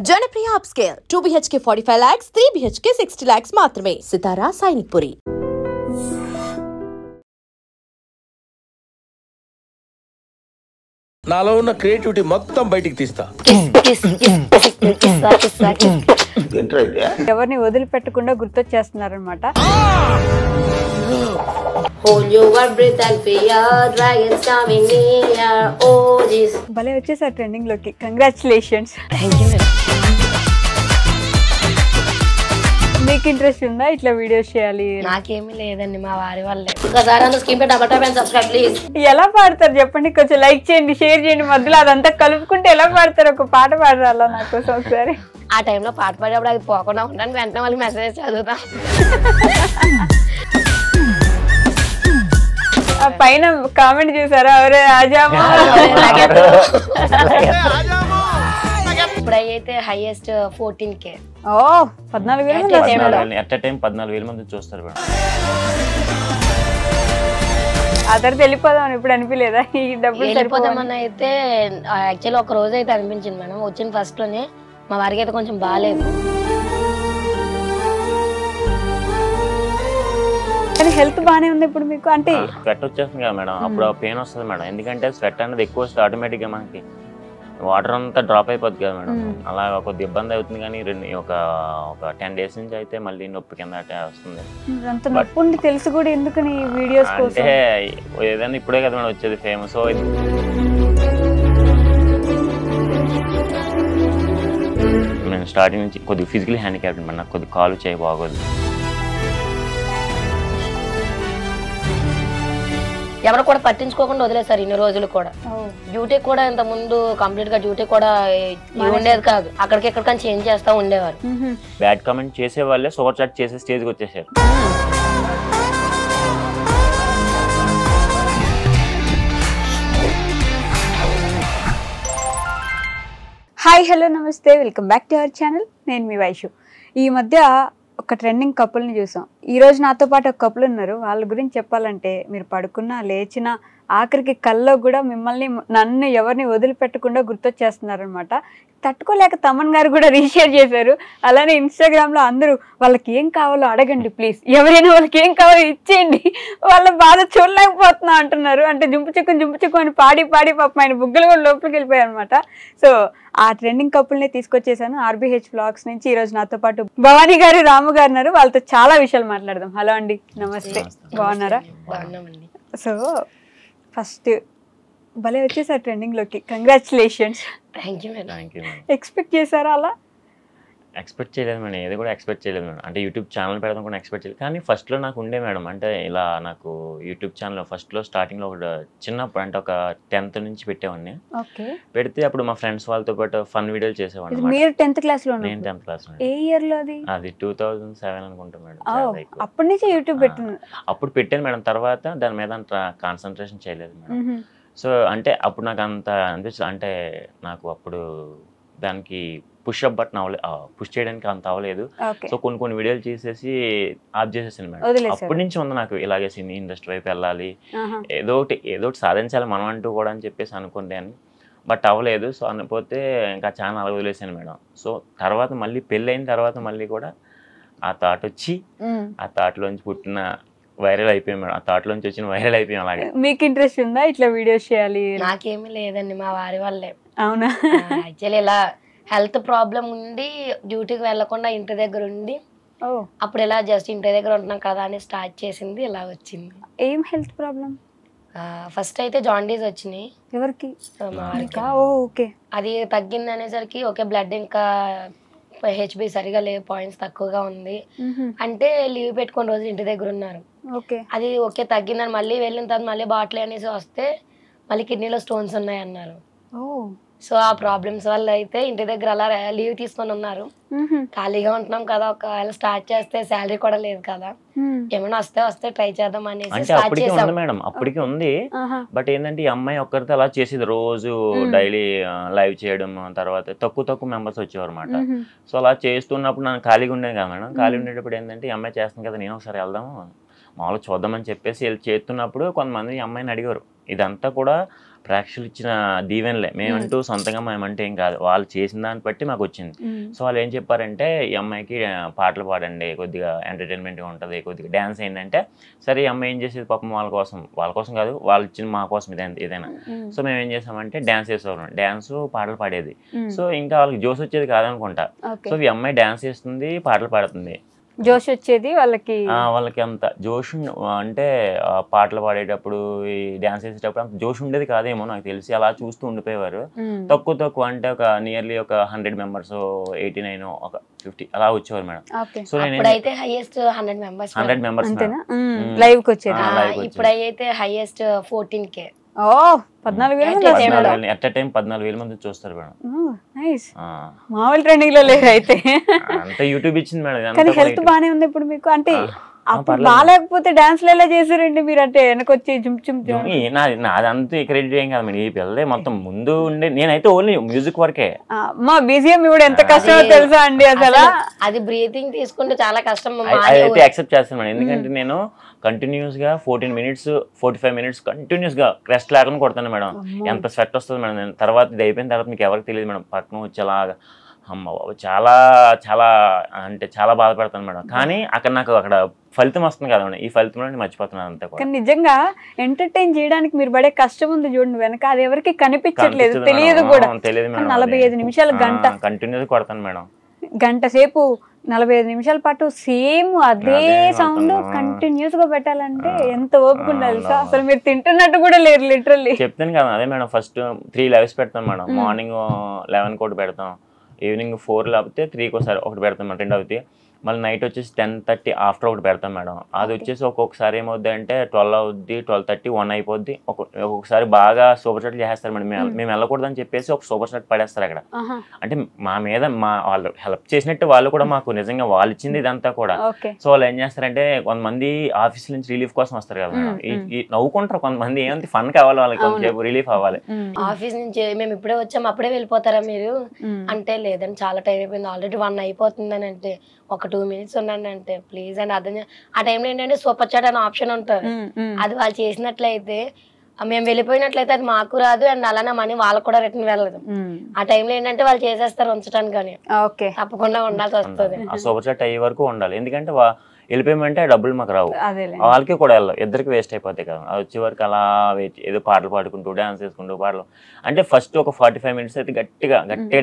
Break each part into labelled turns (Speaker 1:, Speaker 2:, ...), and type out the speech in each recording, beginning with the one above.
Speaker 1: Janapriya Upscale 2 BHK 45 lakhs, 3 BHK 60 lakhs మాత్రమే. సితారా సైనిక్పురి.
Speaker 2: నాలో ఉన్న క్రియేటివిటీ మొత్తం బయటికి తీస్తా.
Speaker 3: ఎవరిని వదిలిపెట్టకుండా గుర్తొచ్చేస్తున్నారన్నమాట. భలే వచ్చేసారు ట్రెండింగ్ లోకి. కంగ్రాచులేషన్స్. మీకు ఇంట్రెస్ట్ ఉందా ఇట్లా వీడియోస్ చేయాలి?
Speaker 4: నాకేమీ లేదండి, మా వారి వాళ్ళే.
Speaker 3: ఎలా పాడతారు చెప్పండి, కొంచెం లైక్ చేయండి, షేర్ చేయండి. మధ్యలో అదంతా కలుపుకుంటే ఎలా పాడతారు? ఒక పాట పాడరాలా నా కోసం ఒకసారి?
Speaker 4: ఆ టైంలో పాట పాడేప్పుడు అది పోకుండా ఉంటాను, వెంటనే వాళ్ళకి మెసేజ్ చదువుతాం.
Speaker 3: పైన కామెంట్ చూసారా? ఎవరే ఆజామా.
Speaker 4: ఇప్పుడైతే highest 14K.
Speaker 3: Oh 14,000
Speaker 5: at time 14,000 మంది చూస్తారు మేడం.
Speaker 3: ఆ తర్వాత వెళ్ళిపోదాం ఇప్పుడు అనిపించలేదా? ఈ డబ్బులు
Speaker 4: వెళ్ళిపోదామని అయితే యాక్చువల్లీ ఒక రోజు అయితే అనిపించింది మేడం. వచ్చిన ఫస్ట్ లోనే మా వారికి అయితే కొంచెం బాగాలేదు.
Speaker 3: కానీ హెల్త్ బాగానే ఉంది ఇప్పుడు మీకు? అంటే
Speaker 5: స్వెట్ వచ్చేస్తుంది కదా మేడం, అప్పుడు పెయిన్ వస్తుంది మేడం. ఎందుకంటే స్వెట్ అనేది ఎక్కువ వస్తుంది ఆటోమేటిక్గా, మనకి వాటర్ అంతా డ్రాప్ అయిపోద్ది కదా మేడం. అలా కొద్ది ఇబ్బంది అవుతుంది. కానీ ఒక 10 days నుంచి అయితే మళ్ళీ నొప్పి కింద వస్తుంది.
Speaker 3: అంత నొప్పి ఉండి తెలుసు కూడా ఎందుకని వీడియోస్ కోసం?
Speaker 5: అంటే ఏదైనా ఇప్పుడే కదా మేడం వచ్చేది ఫేమస్. నేను స్టార్టింగ్ నుంచి కొద్దిగా ఫిజికల్ హ్యాండిక్యాప్ మేడం, నాకు కొద్దిగా కాలు చేయి బాగోదు.
Speaker 4: ఎవరు కూడా పట్టించుకోకుండా వదిలేసారు ఇన్ని రోజులు కూడా. డ్యూటీ కూడా ఇంత ముందు కంప్లీట్ గా డ్యూటీ కూడా ఉండేది కాదు, అక్కడికి ఎక్కడికని చేంజ్ చేస్తా ఉండేవారు.
Speaker 5: బ్యాడ్ కామెంట్ చేసే వాళ్ళే సూపర్ చాట్ చేసే స్టేజ్కి వచ్చేసారు.
Speaker 3: హాయ్, హలో, నమస్తే, welcome back to our channel. నేను మీ వైషు. ఈ మధ్య ఒక ట్రెండింగ్ కపుల్ని చూసాం. ఈరోజు నాతో పాటు ఒక కపుల్ ఉన్నారు. వాళ్ళ గురించి చెప్పాలంటే మీరు పడుకున్నా లేచినా ఆఖరికి కల్లో కూడా మిమ్మల్ని నన్ను ఎవరిని వదిలిపెట్టకుండా గుర్తొచ్చేస్తున్నారనమాట. తట్టుకోలేక తమన్ గారు కూడా రీషేర్ చేశారు. అలానే ఇన్స్టాగ్రామ్లో అందరూ వాళ్ళకి ఏం కావాలో అడగండి ప్లీజ్, ఎవరైనా వాళ్ళకి ఏం కావాలో ఇచ్చేయండి, వాళ్ళ బాధ చూడలేకపోతున్నా అంటున్నారు. అంటే జుంపు చిక్కు అని పాడి పాపం ఆయన బుగ్గలు కూడా లోపలికి వెళ్ళిపోయాయి అనమాట. సో ఆ ట్రెండింగ్ కపుల్ని తీసుకొచ్చేసాను RBH Vlogs నుంచి. ఈరోజు నాతో పాటు భవానీ గారు, రాము గారు ఉన్నారు. వాళ్ళతో చాలా విషయాలు మాట్లాడదాం. హలో అండి, నమస్తే, బాగున్నారా? సో ఫస్ట్ భలే వచ్చేసారు ట్రెండింగ్ లోకి. కంగ్రాచులేషన్స్. ఎక్స్పెక్ట్ చేశారా అలా?
Speaker 5: ఎక్స్పెక్ట్ చేయలేదు మేడం, ఏది కూడా ఎక్స్పెక్ట్ చేయలేదు మేడం. అంటే యూట్యూబ్ ఛానల్ పెడదాం కూడా ఎక్స్పెక్ట్ చేయలేదు. కానీ ఫస్ట్లో నాకు ఉండే మేడం, అంటే ఇలా నాకు యూట్యూబ్ ఛానల్ ఫస్ట్లో స్టార్టింగ్లో ఒక చిన్నప్పుడు, అంటే ఒక 10th నుంచి పెట్టేవాడిని. పెడితే అప్పుడు మా ఫ్రెండ్స్ వాళ్ళతో పాటు ఫన్ వీడియోలు చేసేవాడిని.
Speaker 3: మీరు 10th క్లాస్లో?
Speaker 5: నేను 10th క్లాస్.
Speaker 3: ఏ ఇయర్ లో అది?
Speaker 5: అది 2007 అనుకుంటా మేడం.
Speaker 3: అప్పటి నుంచి యూట్యూబ్ పెట్టాను?
Speaker 5: అప్పుడు పెట్టాను మేడం, తర్వాత దాని మీద అంత కాన్సన్ట్రేషన్ చేయలేదు మేడం. సో అంటే అప్పుడు నాకు అంత అనిపిస్తుంది, అంటే నాకు అప్పుడు దానికి పుష్ చేయడానికి అంత అవ్వలేదు. సో కొన్ని వీడియోలు చేసేసి ఆఫ్ చేసేసాను మేడం. అప్పటి నుంచి ఉంది నాకు ఇలాగే సినీ ఇండస్ట్రీ వైపు వెళ్ళాలి, ఏదో ఒకటి సాధించాలి మనం అంటూ కూడా అని చెప్పేసి అనుకున్నాను. బట్ అవ్వలేదు. సో అనిపోతే ఇంకా ఛానల్ అలా వదిలేసాను మేడం. సో తర్వాత మళ్ళీ పెళ్ళి అయిన తర్వాత మళ్ళీ కూడా ఆ థాట్ వచ్చి, ఆ థాట్లోంచి పుట్టిన వైరల్ అయిపోయాం మేడం. ఆ థాట్ లోంచి వచ్చిన వైరల్ అయిపోయాం. అలాగే
Speaker 3: మీకు ఇంట్రెస్ట్ ఉందా ఇట్లా వీడియోస్ చేయాలి?
Speaker 4: నాకేమీ లేదండి, మా వారి వాళ్ళే.
Speaker 3: అవునా?
Speaker 4: యాక్చువల్లీ ఇలా హెల్త్ ప్రాబ్లం ఉండి డ్యూటీకి వెళ్లకుండా ఇంటి దగ్గర ఉండి, అప్పుడు ఇలా జస్ట్ ఇంటి దగ్గర ఉంటున్నాం కదా అని స్టార్ట్ చేసింది. ఇలా వచ్చింది.
Speaker 3: ఏం హెల్త్ ప్రాబ్లం?
Speaker 4: ఫస్ట్ అయితే జాండీస్ వచ్చినాయి.
Speaker 3: ఎవరికి?
Speaker 4: మా వారికి.
Speaker 3: ఓకే.
Speaker 4: అది తగ్గింది అనేసరికి ఓకే, బ్లడ్ ఇంకా HB సరిగా లేదు, పాయింట్స్ తక్కువగా ఉంది అంటే లీవ్ పెట్టుకుని రోజు ఇంటి దగ్గర ఉన్నారు. అది ఓకే తగ్గిందని మళ్ళీ వెళ్ళిన తర్వాత మళ్ళీ బాటిల్ అనేసి వస్తే మళ్ళీ కిడ్నీలో స్టోన్స్ ఉన్నాయి అన్నారు. సో ఆ ప్రాబ్లమ్స్ వల్ల అయితే ఇంటి దగ్గర అలా లీవ్ తీసుకొని ఉన్నారు. ఖాళీగా ఉంటున్నాం కదా, ఒకవేళ స్టార్ట్ చేస్తే శాలరీ కూడా లేదు కదా, ఏమైనా వస్తే ట్రై చేద్దాం అనేసి
Speaker 5: మేడం. అప్పటికి ఉంది. బట్ ఏంటంటే ఈ అమ్మాయి ఒక్కరితో అలా చేసేది, రోజు డైలీ లైవ్ చేయడం, తర్వాత తక్కువ మెంబర్స్ వచ్చేవారు అనమాట. సో అలా చేస్తున్నప్పుడు నాకు ఖాళీగా ఉండేది కదా మేడం. ఖాళీ ఉండేటప్పుడు ఏంటంటే ఈ అమ్మాయి చేస్తుంది కదా, నేను ఒకసారి వెళ్దాము మామూలుగా చూద్దామని చెప్పేసి వెళ్ళి చేస్తున్నప్పుడు కొంతమంది ఈ అమ్మాయిని అడిగారు. ఇదంతా కూడా ప్రేక్షకులు ఇచ్చిన దీవెనలే, మేమంటూ సొంతంగా మేమంటే ఏం కాదు, వాళ్ళు చేసిన దాన్ని బట్టి మాకు వచ్చింది. సో వాళ్ళు ఏం చెప్పారంటే ఈ అమ్మాయికి పాటలు పాడండి, కొద్దిగా ఎంటర్టైన్మెంట్గా ఉంటుంది, కొద్దిగా డ్యాన్స్ ఏంటంటే సరే ఈ అమ్మాయి ఏం చేసేది పాపం వాళ్ళ కోసం కాదు, వాళ్ళు ఇచ్చిన మా కోసం ఏదైనా. సో మేము ఏం చేసామంటే డ్యాన్స్ చేసేవాళ్ళం, డ్యాన్స్ పాటలు పాడేది. సో ఇంకా వాళ్ళకి జోస్ వచ్చేది కాదనుకుంటా. సో ఈ అమ్మాయి డ్యాన్స్ చేస్తుంది, పాటలు పాడుతుంది,
Speaker 3: జోష్ వచ్చేది వాళ్ళకి
Speaker 5: అంత జోష్ అంటే పాటలు పాడేటప్పుడు ఈ డాన్స్ చేసేటప్పుడు అంత జోష్ ఉండేది కాదేమో నాకు తెలిసి, అలా చూస్తూ ఉండిపోయేవారు. తక్కువ అంటే ఒక నియర్లీ ఒక 100 మెంబర్స్, 89 ఒక 50 అలా వచ్చేవారు మేడం. సో
Speaker 4: ఇప్పుడైతే హైయెస్ట్ 100 మెంబర్స్
Speaker 3: లైవ్ కి వచ్చేది.
Speaker 4: ఇప్పుడైతే హైయెస్ట్ 14K.
Speaker 3: 14,000
Speaker 5: ఎట్ టైం 14,000 మంది చూస్తారు మేడం.
Speaker 3: మామూలు ట్రెండింగ్ లో లేదు అయితే.
Speaker 5: అంతా యూట్యూబ్ ఇచ్చింది మేడం.
Speaker 3: కానీ హెల్త్ బానే ఉంది ఇప్పుడు మీకు, అంటే అప్పుడు బాగాలేకపోతే డాన్స్లు ఎలా చేసారండి మీరు? అంటే వెనకొచ్చి
Speaker 5: నాదంతా క్రెడిట్ ఏం కాదు మేడం, ఈ పిల్లలే మొత్తం ముందు ఉండే, నేనైతే ఓన్లీ మ్యూజిక్ వరకే.
Speaker 3: మా బీజిఎం కూడా ఎంత కష్టమో తెలుసా అండి అసలు.
Speaker 4: అది బ్రీతింగ్ తీసుకుంటే చాలా కష్టం.
Speaker 5: అయితే యాక్సెప్ట్ చేస్తాను మేడం, ఎందుకంటే నేను కంటిన్యూస్ గా 14 minutes 45 minutes కంటిన్యూస్ గా రెస్ట్ లేకుండా కొడతాను మేడం. ఎంత స్వెట్ వస్తుంది మేడం. నేను తర్వాత ఇది అయిపోయిన తర్వాత మీకు ఎవరికి తెలియదు మేడం, పక్కన వచ్చేలాగా అమ్మ చాలా చాలా అంటే చాలా బాధపడతాను మేడం. కానీ నాకు అక్కడ ఫలితం వస్తుంది కదా మేడం, ఈ ఫలితంలో నేను మర్చిపోతున్నాను అంతా కూడా.
Speaker 3: నిజంగా ఎంటర్టైన్ చేయడానికి మీరు పడే కష్టం ఉంది చూడండి వెనక, అది ఎవరికి కనిపించట్లేదు, తెలియదు కూడా.
Speaker 5: తెలియదు మేడం.
Speaker 3: 45 నిమిషాలు గంట
Speaker 5: కంటిన్యూస్ కొడతాను మేడం,
Speaker 3: గంట సేపు 45 నిమిషాల పాటు సేమ్ అదే సౌండ్ కంటిన్యూస్ గా పెట్టాలంటే ఎంత ఓపిక ఉండాలి. అసలు మీరు తింటున్నట్టు కూడా లేరు లిటరల్లీ.
Speaker 5: చెప్తాను కదా, అదే మేడం ఫస్ట్ 3 lives పెడతాం మేడం. మార్నింగ్ 11 ఒకటి పెడతాం, ఈవినింగ్ 4 లేకపోతే 3 ఒకటి పెడతాం మేడం, 2 అవుతాయి. మళ్ళీ నైట్ వచ్చేసి 10:30 ఆఫ్టర్ ఒకటి పెడతాం మేడం. అది వచ్చేసి ఒక్కొక్కసారి ఏమవుద్ది అంటే 12 అవుద్ది, 12:30, 1 అయిపోద్ది. ఒక్కొక్కసారి బాగా సూపర్ షాట్ చేస్తారు మేడం. మేము వెళ్ళకూడదని చెప్పేసి ఒక సూపర్ షాట్ పడేస్తారు అక్కడ. అంటే మా మీద వాళ్ళు హెల్ప్ చేసినట్టు వాళ్ళు కూడా మాకు నిజంగా వాళ్ళు ఇచ్చింది ఇదంతా కూడా. సో వాళ్ళు ఏం చేస్తారంటే కొంతమంది ఆఫీస్ నుంచి రిలీఫ్ కోసం వస్తారు కదా మేడం, నవ్వుకుంటారు కొంతమంది, ఏమంటే ఫన్ కావాలి వాళ్ళకి, కొంచెం రిలీఫ్ అవ్వాలి.
Speaker 4: ఆఫీస్ నుంచి మేము ఇప్పుడే వచ్చాము అప్పుడే వెళ్ళిపోతారా మీరు అంటే, లేదని చాలా టైం అయిపోయింది, ఆల్రెడీ 1 అయిపోతుందని అంటే ఒక 2 minutes ఉండండి అంటే ప్లీజ్ అని అర్థం. ఆ టైంలో ఏంటంటే సూపర్ చాట్ అనే ఆప్షన్ ఉంటుంది, అది వాళ్ళు చేసినట్లయితే మేము వెళ్ళిపోయినట్లయితే అది మాకు రాదు, అండ్ అలానే మనీ వాళ్ళకు కూడా రిటర్న్ వెళ్ళదు. ఆ టైంలో ఏంటంటే వాళ్ళు చేసేస్తారు ఉంచడానికి, కానీ తప్పకుండా ఉండాల్సి వస్తుంది.
Speaker 5: ఆ సూపర్ చాట్ అయ్యే వరకు ఉండాలి, ఎందుకంటే వెళ్ళిపోయామంటే డబ్బులు మాకు రావు, వాళ్ళకి కూడా వెళ్ళవు, ఇద్దరికి వేస్ట్ అయిపోతాయి కదా. అది వచ్చే వరకు అలా ఏదో పాటలు పాడుకుంటూ డాన్స్ చేసుకుంటూ పాటలు అంటే ఫస్ట్ ఒక 45 minutes అయితే గట్టిగా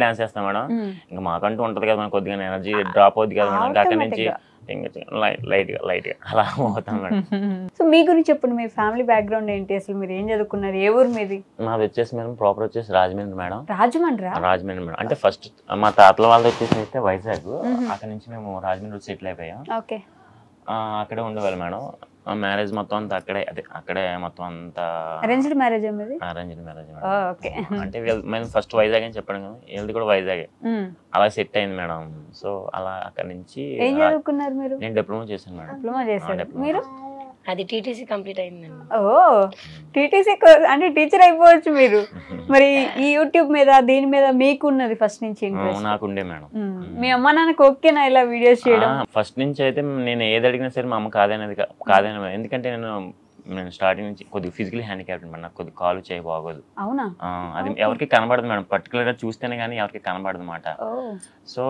Speaker 5: డాన్స్ చేస్తాం మేడం. ఇంకా మాకంటూ ఉంటది కదా, కొద్దిగా ఎనర్జీ డ్రాప్ అవుద్ది కదా మేడం, అక్కడి నుంచి లైట్ గా అలా పోతాం మేడం.
Speaker 3: సో మీ గురించి చెప్పండి, మీ ఫ్యామిలీ బ్యాక్గ్రౌండ్ ఏంటి, అసలు మీరు ఏం చదువుకున్నారు, ఏ ఊరు మీది?
Speaker 5: మాది వచ్చేసి మేడం ప్రాపర్ వచ్చేసి రాజమండ్రి మేడం.
Speaker 3: రాజమండ్రి
Speaker 5: మేడం. అంటే ఫస్ట్ మా తాతల వాళ్ళది వచ్చేసి అయితే వైజాగ్, అక్కడ నుంచి మేము రాజమండ్రి సెటిల్ అయిపోయాం. అక్కడే ఉండేవాళ్ళు మేడం. మ్యారేజ్ మొత్తం అంతా అక్కడే మొత్తం అంతా
Speaker 3: అరేంజ్డ్ మ్యారేజ్.
Speaker 5: అంటే మేము ఫస్ట్ వైజాగ్ అని చెప్పాను కదా, వీళ్ళది కూడా వైజాగ్, అలా సెట్ అయింది మేడం. సో అలా అక్కడ నుంచి నేను డిప్లొమా చేశాను మేడం.
Speaker 3: మీరు?
Speaker 4: అది టీటీసీ కంప్లీట్ అయిందండి.
Speaker 3: టీటీసీ అంటే టీచర్ అయిపోవచ్చు మీరు. మరి ఈ యూట్యూబ్ మీద దీని మీద మీకు ఉన్నది ఫస్ట్ నుంచి ఇంట్రెస్ట్?
Speaker 5: నాకుండే మేడం.
Speaker 3: మీ అమ్మ నాన్నకి ఓకేనా ఇలా వీడియోస్ చేయడం?
Speaker 5: ఫస్ట్ నుంచి అయితే నేను ఏది అడిగినా సరే మా అమ్మ కాదనేది, ఎందుకంటే నేను స్టార్టింగ్ నుంచి కొద్దిగా ఫిజికల్ హ్యాండిక్యాప్ట్ మేడం, నాకు కొద్దిగా కాలు చేయి బాగోదు.
Speaker 3: అవునా?
Speaker 5: అది ఎవరికి కనబడదు మేడం, పర్టికులర్ గా చూస్తేనే కానీ ఎవరికి కనబడదు అన్నమాట. సో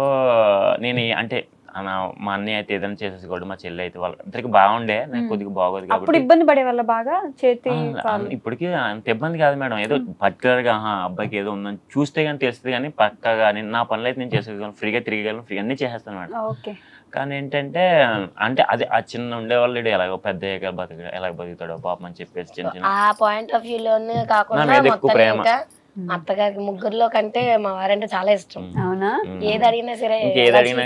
Speaker 5: నేను అంటే మా అన్నయ్య అయితే ఏదైనా చేసేసుకోవడం, మా చెల్లి అయితే వాళ్ళిద్దరికి బాగుండే, నాకు కొద్దిగా బాగోదు కాబట్టి
Speaker 3: ఇబ్బంది పడే వాళ్ళ బాగా చేతి.
Speaker 5: ఇప్పటికీ అంత ఇబ్బంది కాదు మేడం, ఏదో పర్టికులర్ గా అబ్బాయికి ఏదో ఉందని చూస్తే కానీ తెలుస్తుంది, కానీ పక్కగా నా పనులు అయితే నేను చేసేయగలను, ఫ్రీగా తిరిగలను, ఫ్రీ అన్ని చేసేస్తాను మేడం. కానీ ఏంటంటే అంటే అది ఆ చిన్న ఉండేవాళ్ళు ఎలాగో పెద్ద ఎలాగ బతుకుతాడో పాపం అని చెప్పేసి చిన్న చిన్న
Speaker 4: ఆ పాయింట్ ఆఫ్ వ్యూ లోనే కాకుండా
Speaker 5: ఎక్కువ ప్రేమ.
Speaker 4: అత్తగారికి ముగ్గురులో కంటే మా వారంటే చాలా ఇష్టం. ఏది అడిగినా సరే,
Speaker 5: ఇంకేది అడిగినా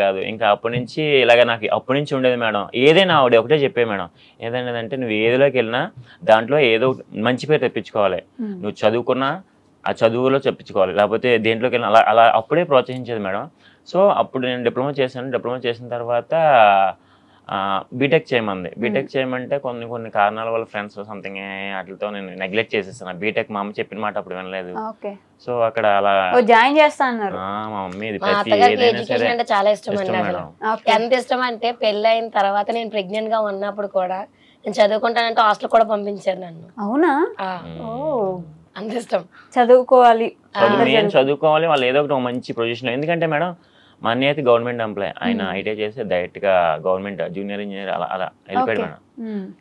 Speaker 5: కాదు. ఇంకా అప్పటి నుంచి ఇలాగ నాకు అప్పటి నుంచి ఉండేది మేడం. ఏదైనా ఆవిడ ఒకటే చెప్పే మేడం, ఏదైనా అంటే నువ్వు ఏదిలోకి వెళ్ళినా దాంట్లో ఏదో మంచి పేరు తెప్పించుకోవాలి, నువ్వు చదువుకున్నా ఆ చదువులో చెప్పించుకోవాలి, లేకపోతే దేంట్లోకి వెళ్ళినా అలా అప్పుడే ప్రోత్సహించేది మేడం. సో అప్పుడు నేను డిప్లొమా చేసిన తర్వాత బీటెక్ చేయమంది. బీటెక్ చేయమంటే కొన్ని కారణాల వల్ల ఫ్రెండ్స్ సంథింగ్ వాటితో నేను నెగ్లెక్ట్ చేసేసాను బీటెక్. మా అమ్మ చెప్పిన మాట అప్పుడు వినలేదు. సో అక్కడ అలా
Speaker 3: జాయిన్ చేస్తా అన్నారు.
Speaker 5: మా మమ్మీ
Speaker 4: ఎడ్యుకేషన్ అంటే చాలా ఇష్టం అండి. అసలు ఎంత ఇష్టం అంటే పెళ్లి అయిన తర్వాత నేను ప్రెగ్నెంట్ గా ఉన్నప్పుడు కూడా నేను చదువుకుంటానంటే హాస్టల్ కూడా పంపించారు నన్ను.
Speaker 3: అవునా?
Speaker 4: అంత ఇష్టం.
Speaker 3: చదువుకోవాలి,
Speaker 5: నేను చదువుకోవాలి, వాళ్ళు ఏదో ఒకటి మంచి పొజిషన్. ఎందుకంటే మేడం మా అన్నయ్య అయితే గవర్నమెంట్ ఎంప్లాయ్, ఆయన ఐటీఐ చేసి డైరెక్ట్ గా గవర్నమెంట్ జూనియర్ ఇంజనీర్ అలా వెళ్ళిపోయాడు మేడం.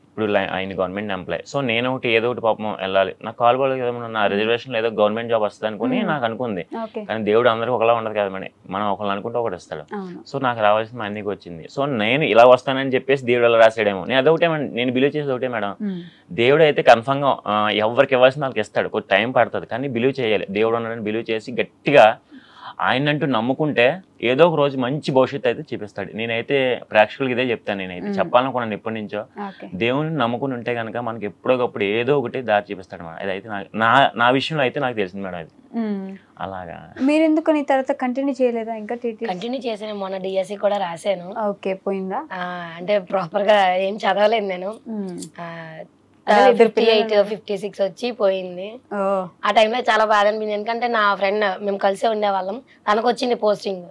Speaker 5: ఇప్పుడు ఆయన గవర్నమెంట్ ఎంప్లాయ్. సో నేను ఒకటి ఏదో ఒకటి పాపం వెళ్ళాలి, నాకు కాల్ బాగా కదా, నా రిజర్వేషన్ ఏదో గవర్నమెంట్ జాబ్ వస్తుంది అనుకుని నాకు అనుకుంది. కానీ దేవుడు అందరికీ ఒకలా ఉండదు కదా మేడం, మనం ఒకళ్ళు అనుకుంటే ఒకటి ఇస్తాడు. సో నాకు రావాల్సిన మా అన్నికి వచ్చింది. సో నేను ఇలా వస్తానని చెప్పేసి దేవుడు అలా రాసాడేమో. నేను అదొకటే నేను బిలీవ్ చేసేది ఒకటే మేడం, దేవుడు అయితే కన్ఫర్మ్ గా ఎవరికి ఇవ్వాల్సిన వాళ్ళకి ఇస్తాడు, కొంచెం టైం పడుతుంది కానీ బిలీవ్ చేయాలి. దేవుడు ఉన్నాడని బిలీవ్ చేసి గట్టిగా ఆయనంటూ నమ్ముకుంటే ఏదో ఒక రోజు మంచి భవిష్యత్తు అయితే చూపిస్తాడు. నేనైతే ప్రేక్షకులకి ఇదే చెప్తాను, నేనైతే చెప్పాలనుకున్నాను ఎప్పటి నుంచో. దేవుని నమ్ముకుని ఉంటే కనుక మనకి ఎప్పుడొకప్పుడు ఏదో ఒకటి దారి చూపిస్తాడు మేడం. అదైతే నా విషయంలో అయితే నాకు తెలిసింది మేడం. అది అలాగా.
Speaker 3: మీరు ఎందుకు నీ తర్వాత కంటిన్యూ చేయలేదా? ఇంకా
Speaker 4: కంటిన్యూ చేసాను, మొన్న డిఎస్సి కూడా రాశాను.
Speaker 3: ఓకే, పోయిందా?
Speaker 4: అంటే ప్రాపర్ గా ఏం చదవలేదు నేను. 58, 56 వచ్చి పోయింది. ఆ టైంలో చాలా బాధ అనిపించింది, ఎందుకంటే నా ఫ్రెండ్ మేము కలిసే ఉండేవాళ్ళం, తనకు వచ్చింది పోస్టింగ్,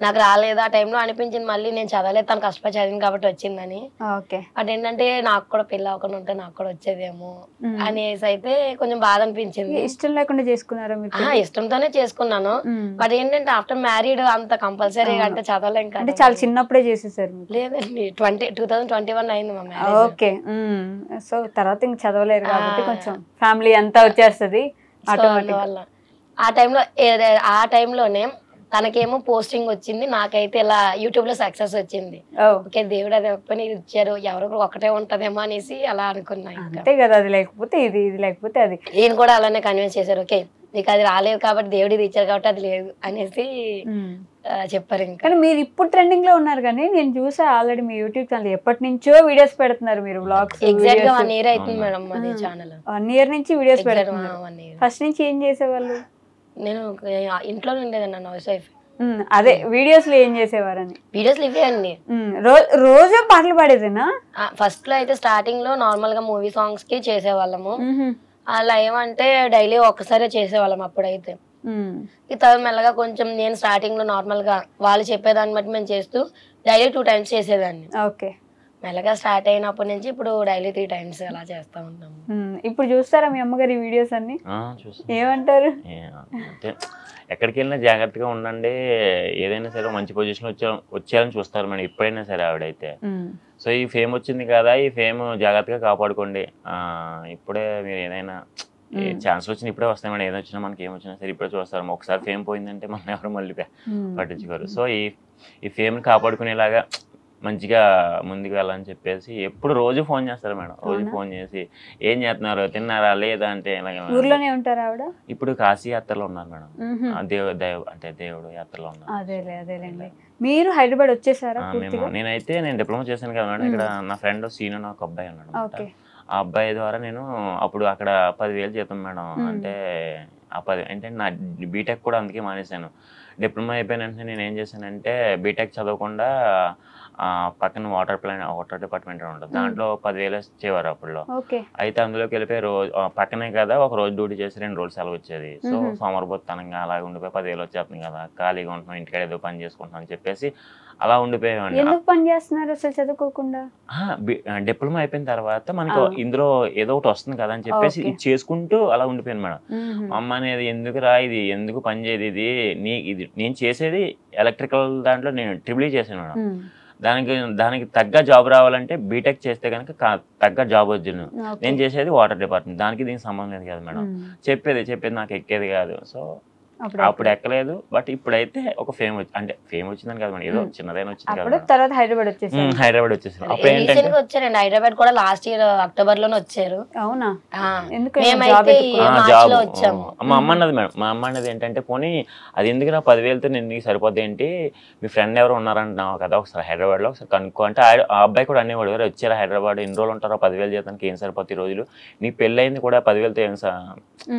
Speaker 4: నాకు రాలేదు. ఆ టైంలో అనిపించింది మళ్ళీ నేను చదవలేదు, తను కష్టపడి చదివింది కాబట్టి వచ్చిందని. అదేంటంటే నాకు కూడా పెళ్ళి అవ్వకుండా ఉంటే నాకు కూడా వచ్చేదేమో అనేసి అయితే కొంచెం బాధ అనిపించింది.
Speaker 3: ఇష్టం లేకుండా చేసుకున్నారా మీరు?
Speaker 4: ఇష్టంతోనే చేసుకున్నాను. బట్ ఏంటంటే ఆఫ్టర్ మ్యారీడ్ అంత కంపల్సరీ అంటే చదవలేం కదా.
Speaker 3: అంటే చాలా చిన్నప్పుడే చేసేసారు?
Speaker 4: లేదండి, 2021 అయింది మా మ్యారేజ్.
Speaker 3: ఓకే, సో తర్వాత ఇంక చదవలేరు కాబట్టి కొంచెం ఫ్యామిలీ అంతా వచ్చేస్తుంది
Speaker 4: వల్ల. ఆ టైంలోనే తనకేమో పోస్టింగ్ వచ్చింది, నాకైతే ఇలా యూట్యూబ్ లో సక్సెస్ వచ్చింది. ఓకే, దేవుడు అది పని ఇచ్చారు, ఎవరో ఒకటే ఉంటదేమో అనేసి అలా అనుకున్నా.
Speaker 3: అంతే కదా, అది లేకపోతే ఇది లేకపోతే అది.
Speaker 4: ఈయన కూడా అలానే కన్విన్స్ చేశారు, ఓకే నీకు అది రాలేదు కాబట్టి దేవుడు ఇది ఇచ్చారు కాబట్టి అది లేదు అనేసి చెప్పారు. ఇంకా
Speaker 3: కానీ మీరు ఇప్పుడు ట్రెండింగ్ లో ఉన్నారు, కానీ నేను చూసా ఆల్రెడీ మీ యూట్యూబ్ ఛానల్ ఎప్పటి నుంచో వీడియోస్ పెడుతున్నారు మీరు, వ్లాగ్స్.
Speaker 4: ఎగ్జాక్ట్ గా 1 year అవుతుంది మేడం అది ఛానల్.
Speaker 3: 1 year నుంచి వీడియోస్ పెడుతున్నారు. ఫస్ట్ నుంచి ఏం చేసేవాళ్ళు?
Speaker 4: నేను ఇంట్లో ఉండేదన్న హౌస్ వైఫ్.
Speaker 3: అదే వీడియోస్ లో ఏం చేసేవారని?
Speaker 4: వీడియోస్ లో ఇవే అండి,
Speaker 3: రోజు పాటలు పాడేదేనా?
Speaker 4: ఫస్ట్ లో అయితే స్టార్టింగ్ లో నార్మల్ గా మూవీ సాంగ్స్ కి చేసేవాళ్ళము. అలా ఏమంటే డైలీ ఒక్కసారి చేసేవాళ్ళం అప్పుడైతే. ఈ తర్వాత మెల్లగా కొంచెం నేను స్టార్టింగ్ లో నార్మల్ గా వాళ్ళు చెప్పేదాన్ని బట్టి మేము చేస్తూ డైలీ 2 times చేసేదాన్ని.
Speaker 3: ఓకే,
Speaker 4: మెల్లగా స్టార్ట్ అయినప్పటి నుంచి ఇప్పుడు డైలీ 3 times అలా చేస్తా ఉంటాము.
Speaker 3: ఇప్పుడు చూస్తారా మీ అమ్మగారి వీడియోస్ అన్ని? ఏమంటారు?
Speaker 5: ఎక్కడికి వెళ్ళినా జాగ్రత్తగా ఉండండి, ఏదైనా సరే మంచి పొజిషన్ వచ్చేయాలని చూస్తారు మేడం ఎప్పుడైనా సరే ఆవిడైతే. సో ఈ ఫేమ్ వచ్చింది కదా, ఈ ఫేమ్ జాగ్రత్తగా కాపాడుకోండి. ఇప్పుడే మీరు ఏదైనా ఛాన్స్ వచ్చిన ఇప్పుడే వస్తాయి మేడం, ఏదైనా వచ్చినా మనకి ఏమొచ్చినా సరే ఇప్పుడే చూస్తారు. ఒకసారి ఫేమ్ పోయిందంటే మనం ఎవరు మళ్ళీ పట్టించుకోరు. సో ఈ ఫేమ్ని కాపాడుకునేలాగా మంచిగా ముందుకు వెళ్ళని చెప్పేసి ఎప్పుడు రోజు ఫోన్ చేస్తారు మేడం. రోజు ఫోన్ చేసి ఏం చేస్తున్నారు, తిన్నారా లేదా అంటే.
Speaker 3: ఊర్లోనే ఉంటారా ఆవిడ?
Speaker 5: ఇప్పుడు కాశీ యాత్రలో ఉన్నారు మేడం, దేవుడు యాత్రలో ఉన్నారు.
Speaker 3: అదేలేండి. మీరు హైదరాబాద్ వచ్చేసారా?
Speaker 5: నేను డిప్లొమా చేశాను కదా మేడం. ఇక్కడ నా ఫ్రెండ్ సీను ఒక అబ్బాయి ఉన్నాడు, ఆ అబ్బాయి ద్వారా నేను అప్పుడు అక్కడ 10,000 జీతం మేడం. అంటే ఆ 10 అంటే నా బీటెక్ కూడా అందుకే మానేశాను. డిప్లొమా అయిపోయిన వెంటనే నేను ఏం చేశానంటే బీటెక్ చదవకుండా పక్కన వాటర్ డిపార్ట్మెంట్ ఉంటుంది, దాంట్లో 10,000 ఇచ్చేవారు అప్పుడులో. అయితే అందులోకి వెళ్ళిపోయి రోజు పక్కనే కదా, ఒక రోజు డ్యూటీ చేసి 2 రోజులు సెలవు వచ్చేది. సో సోమరబోత్తనంగా అలాగే ఉండిపోయి 10,000 వచ్చేస్తుంది కదా, ఖాళీగా ఉంటున్నాం, ఇంటికాడ ఏదో పని చేసుకుంటున్నాం అని చెప్పేసి అలా ఉండిపోయామండి.
Speaker 3: ఎందుకు పని చేస్తున్నారు అసలు చదువుకోకుండా?
Speaker 5: డిప్లొమా అయిపోయిన తర్వాత మనకు ఇందులో ఏదో ఒకటి వస్తుంది కదా అని చెప్పేసి ఇది చేసుకుంటూ అలా ఉండిపోయాను మేడం. మా అమ్మ అనేది ఎందుకు రా, ఇది ఎందుకు పని చేయదు, ఇది నేను చేసేది ఎలక్ట్రికల్ దాంట్లో నేను ట్రిపుల్ ఈ చేశాను మేడం. దానికి తగ్గ జాబ్ రావాలంటే బీటెక్ చేస్తే కనుక తగ్గ జాబ్ వచ్చింది. నేను చేసేది వాటర్ డిపార్ట్మెంట్, దానికి దీనికి సంబంధం లేదు కదా మేడం. చెప్పేది నాకు ఎక్కేది కాదు. సో అప్పుడు ఎక్కలేదు. బట్ ఇప్పుడైతే ఒక ఫేమ్ వచ్చిందని కదా మేడం, ఏదో చిన్నదైనా వచ్చింది కదా.
Speaker 3: తర్వాత హైదరాబాద్ వచ్చేసాను.
Speaker 4: వచ్చారండి హైదరాబాద్ కూడా లాస్ట్ ఇయర్ అక్టోబర్ లోనే వచ్చారు.
Speaker 3: అవునా?
Speaker 5: మా అమ్మ అన్నది మేడం, మా అమ్మ అన్నది ఏంటంటే పోనీ అది ఎందుకు నా 10,000తో నేను సరిపోద్ది ఏంటి, మీ ఫ్రెండ్ ఎవరు ఉన్నారంటున్నావు కదా, ఒకసారి హైదరాబాద్ లో ఒకసారి కనుక్కో అంటే ఆ అబ్బాయి కూడా అనేవాడు, ఎవరు వచ్చారా హైదరాబాద్, ఎన్ని రోజులు ఉంటారో 10,000 జీతానికి ఏం సరిపోతాయి రోజులు, నీకు పెళ్ళి అయింది కూడా 10,000తో ఏం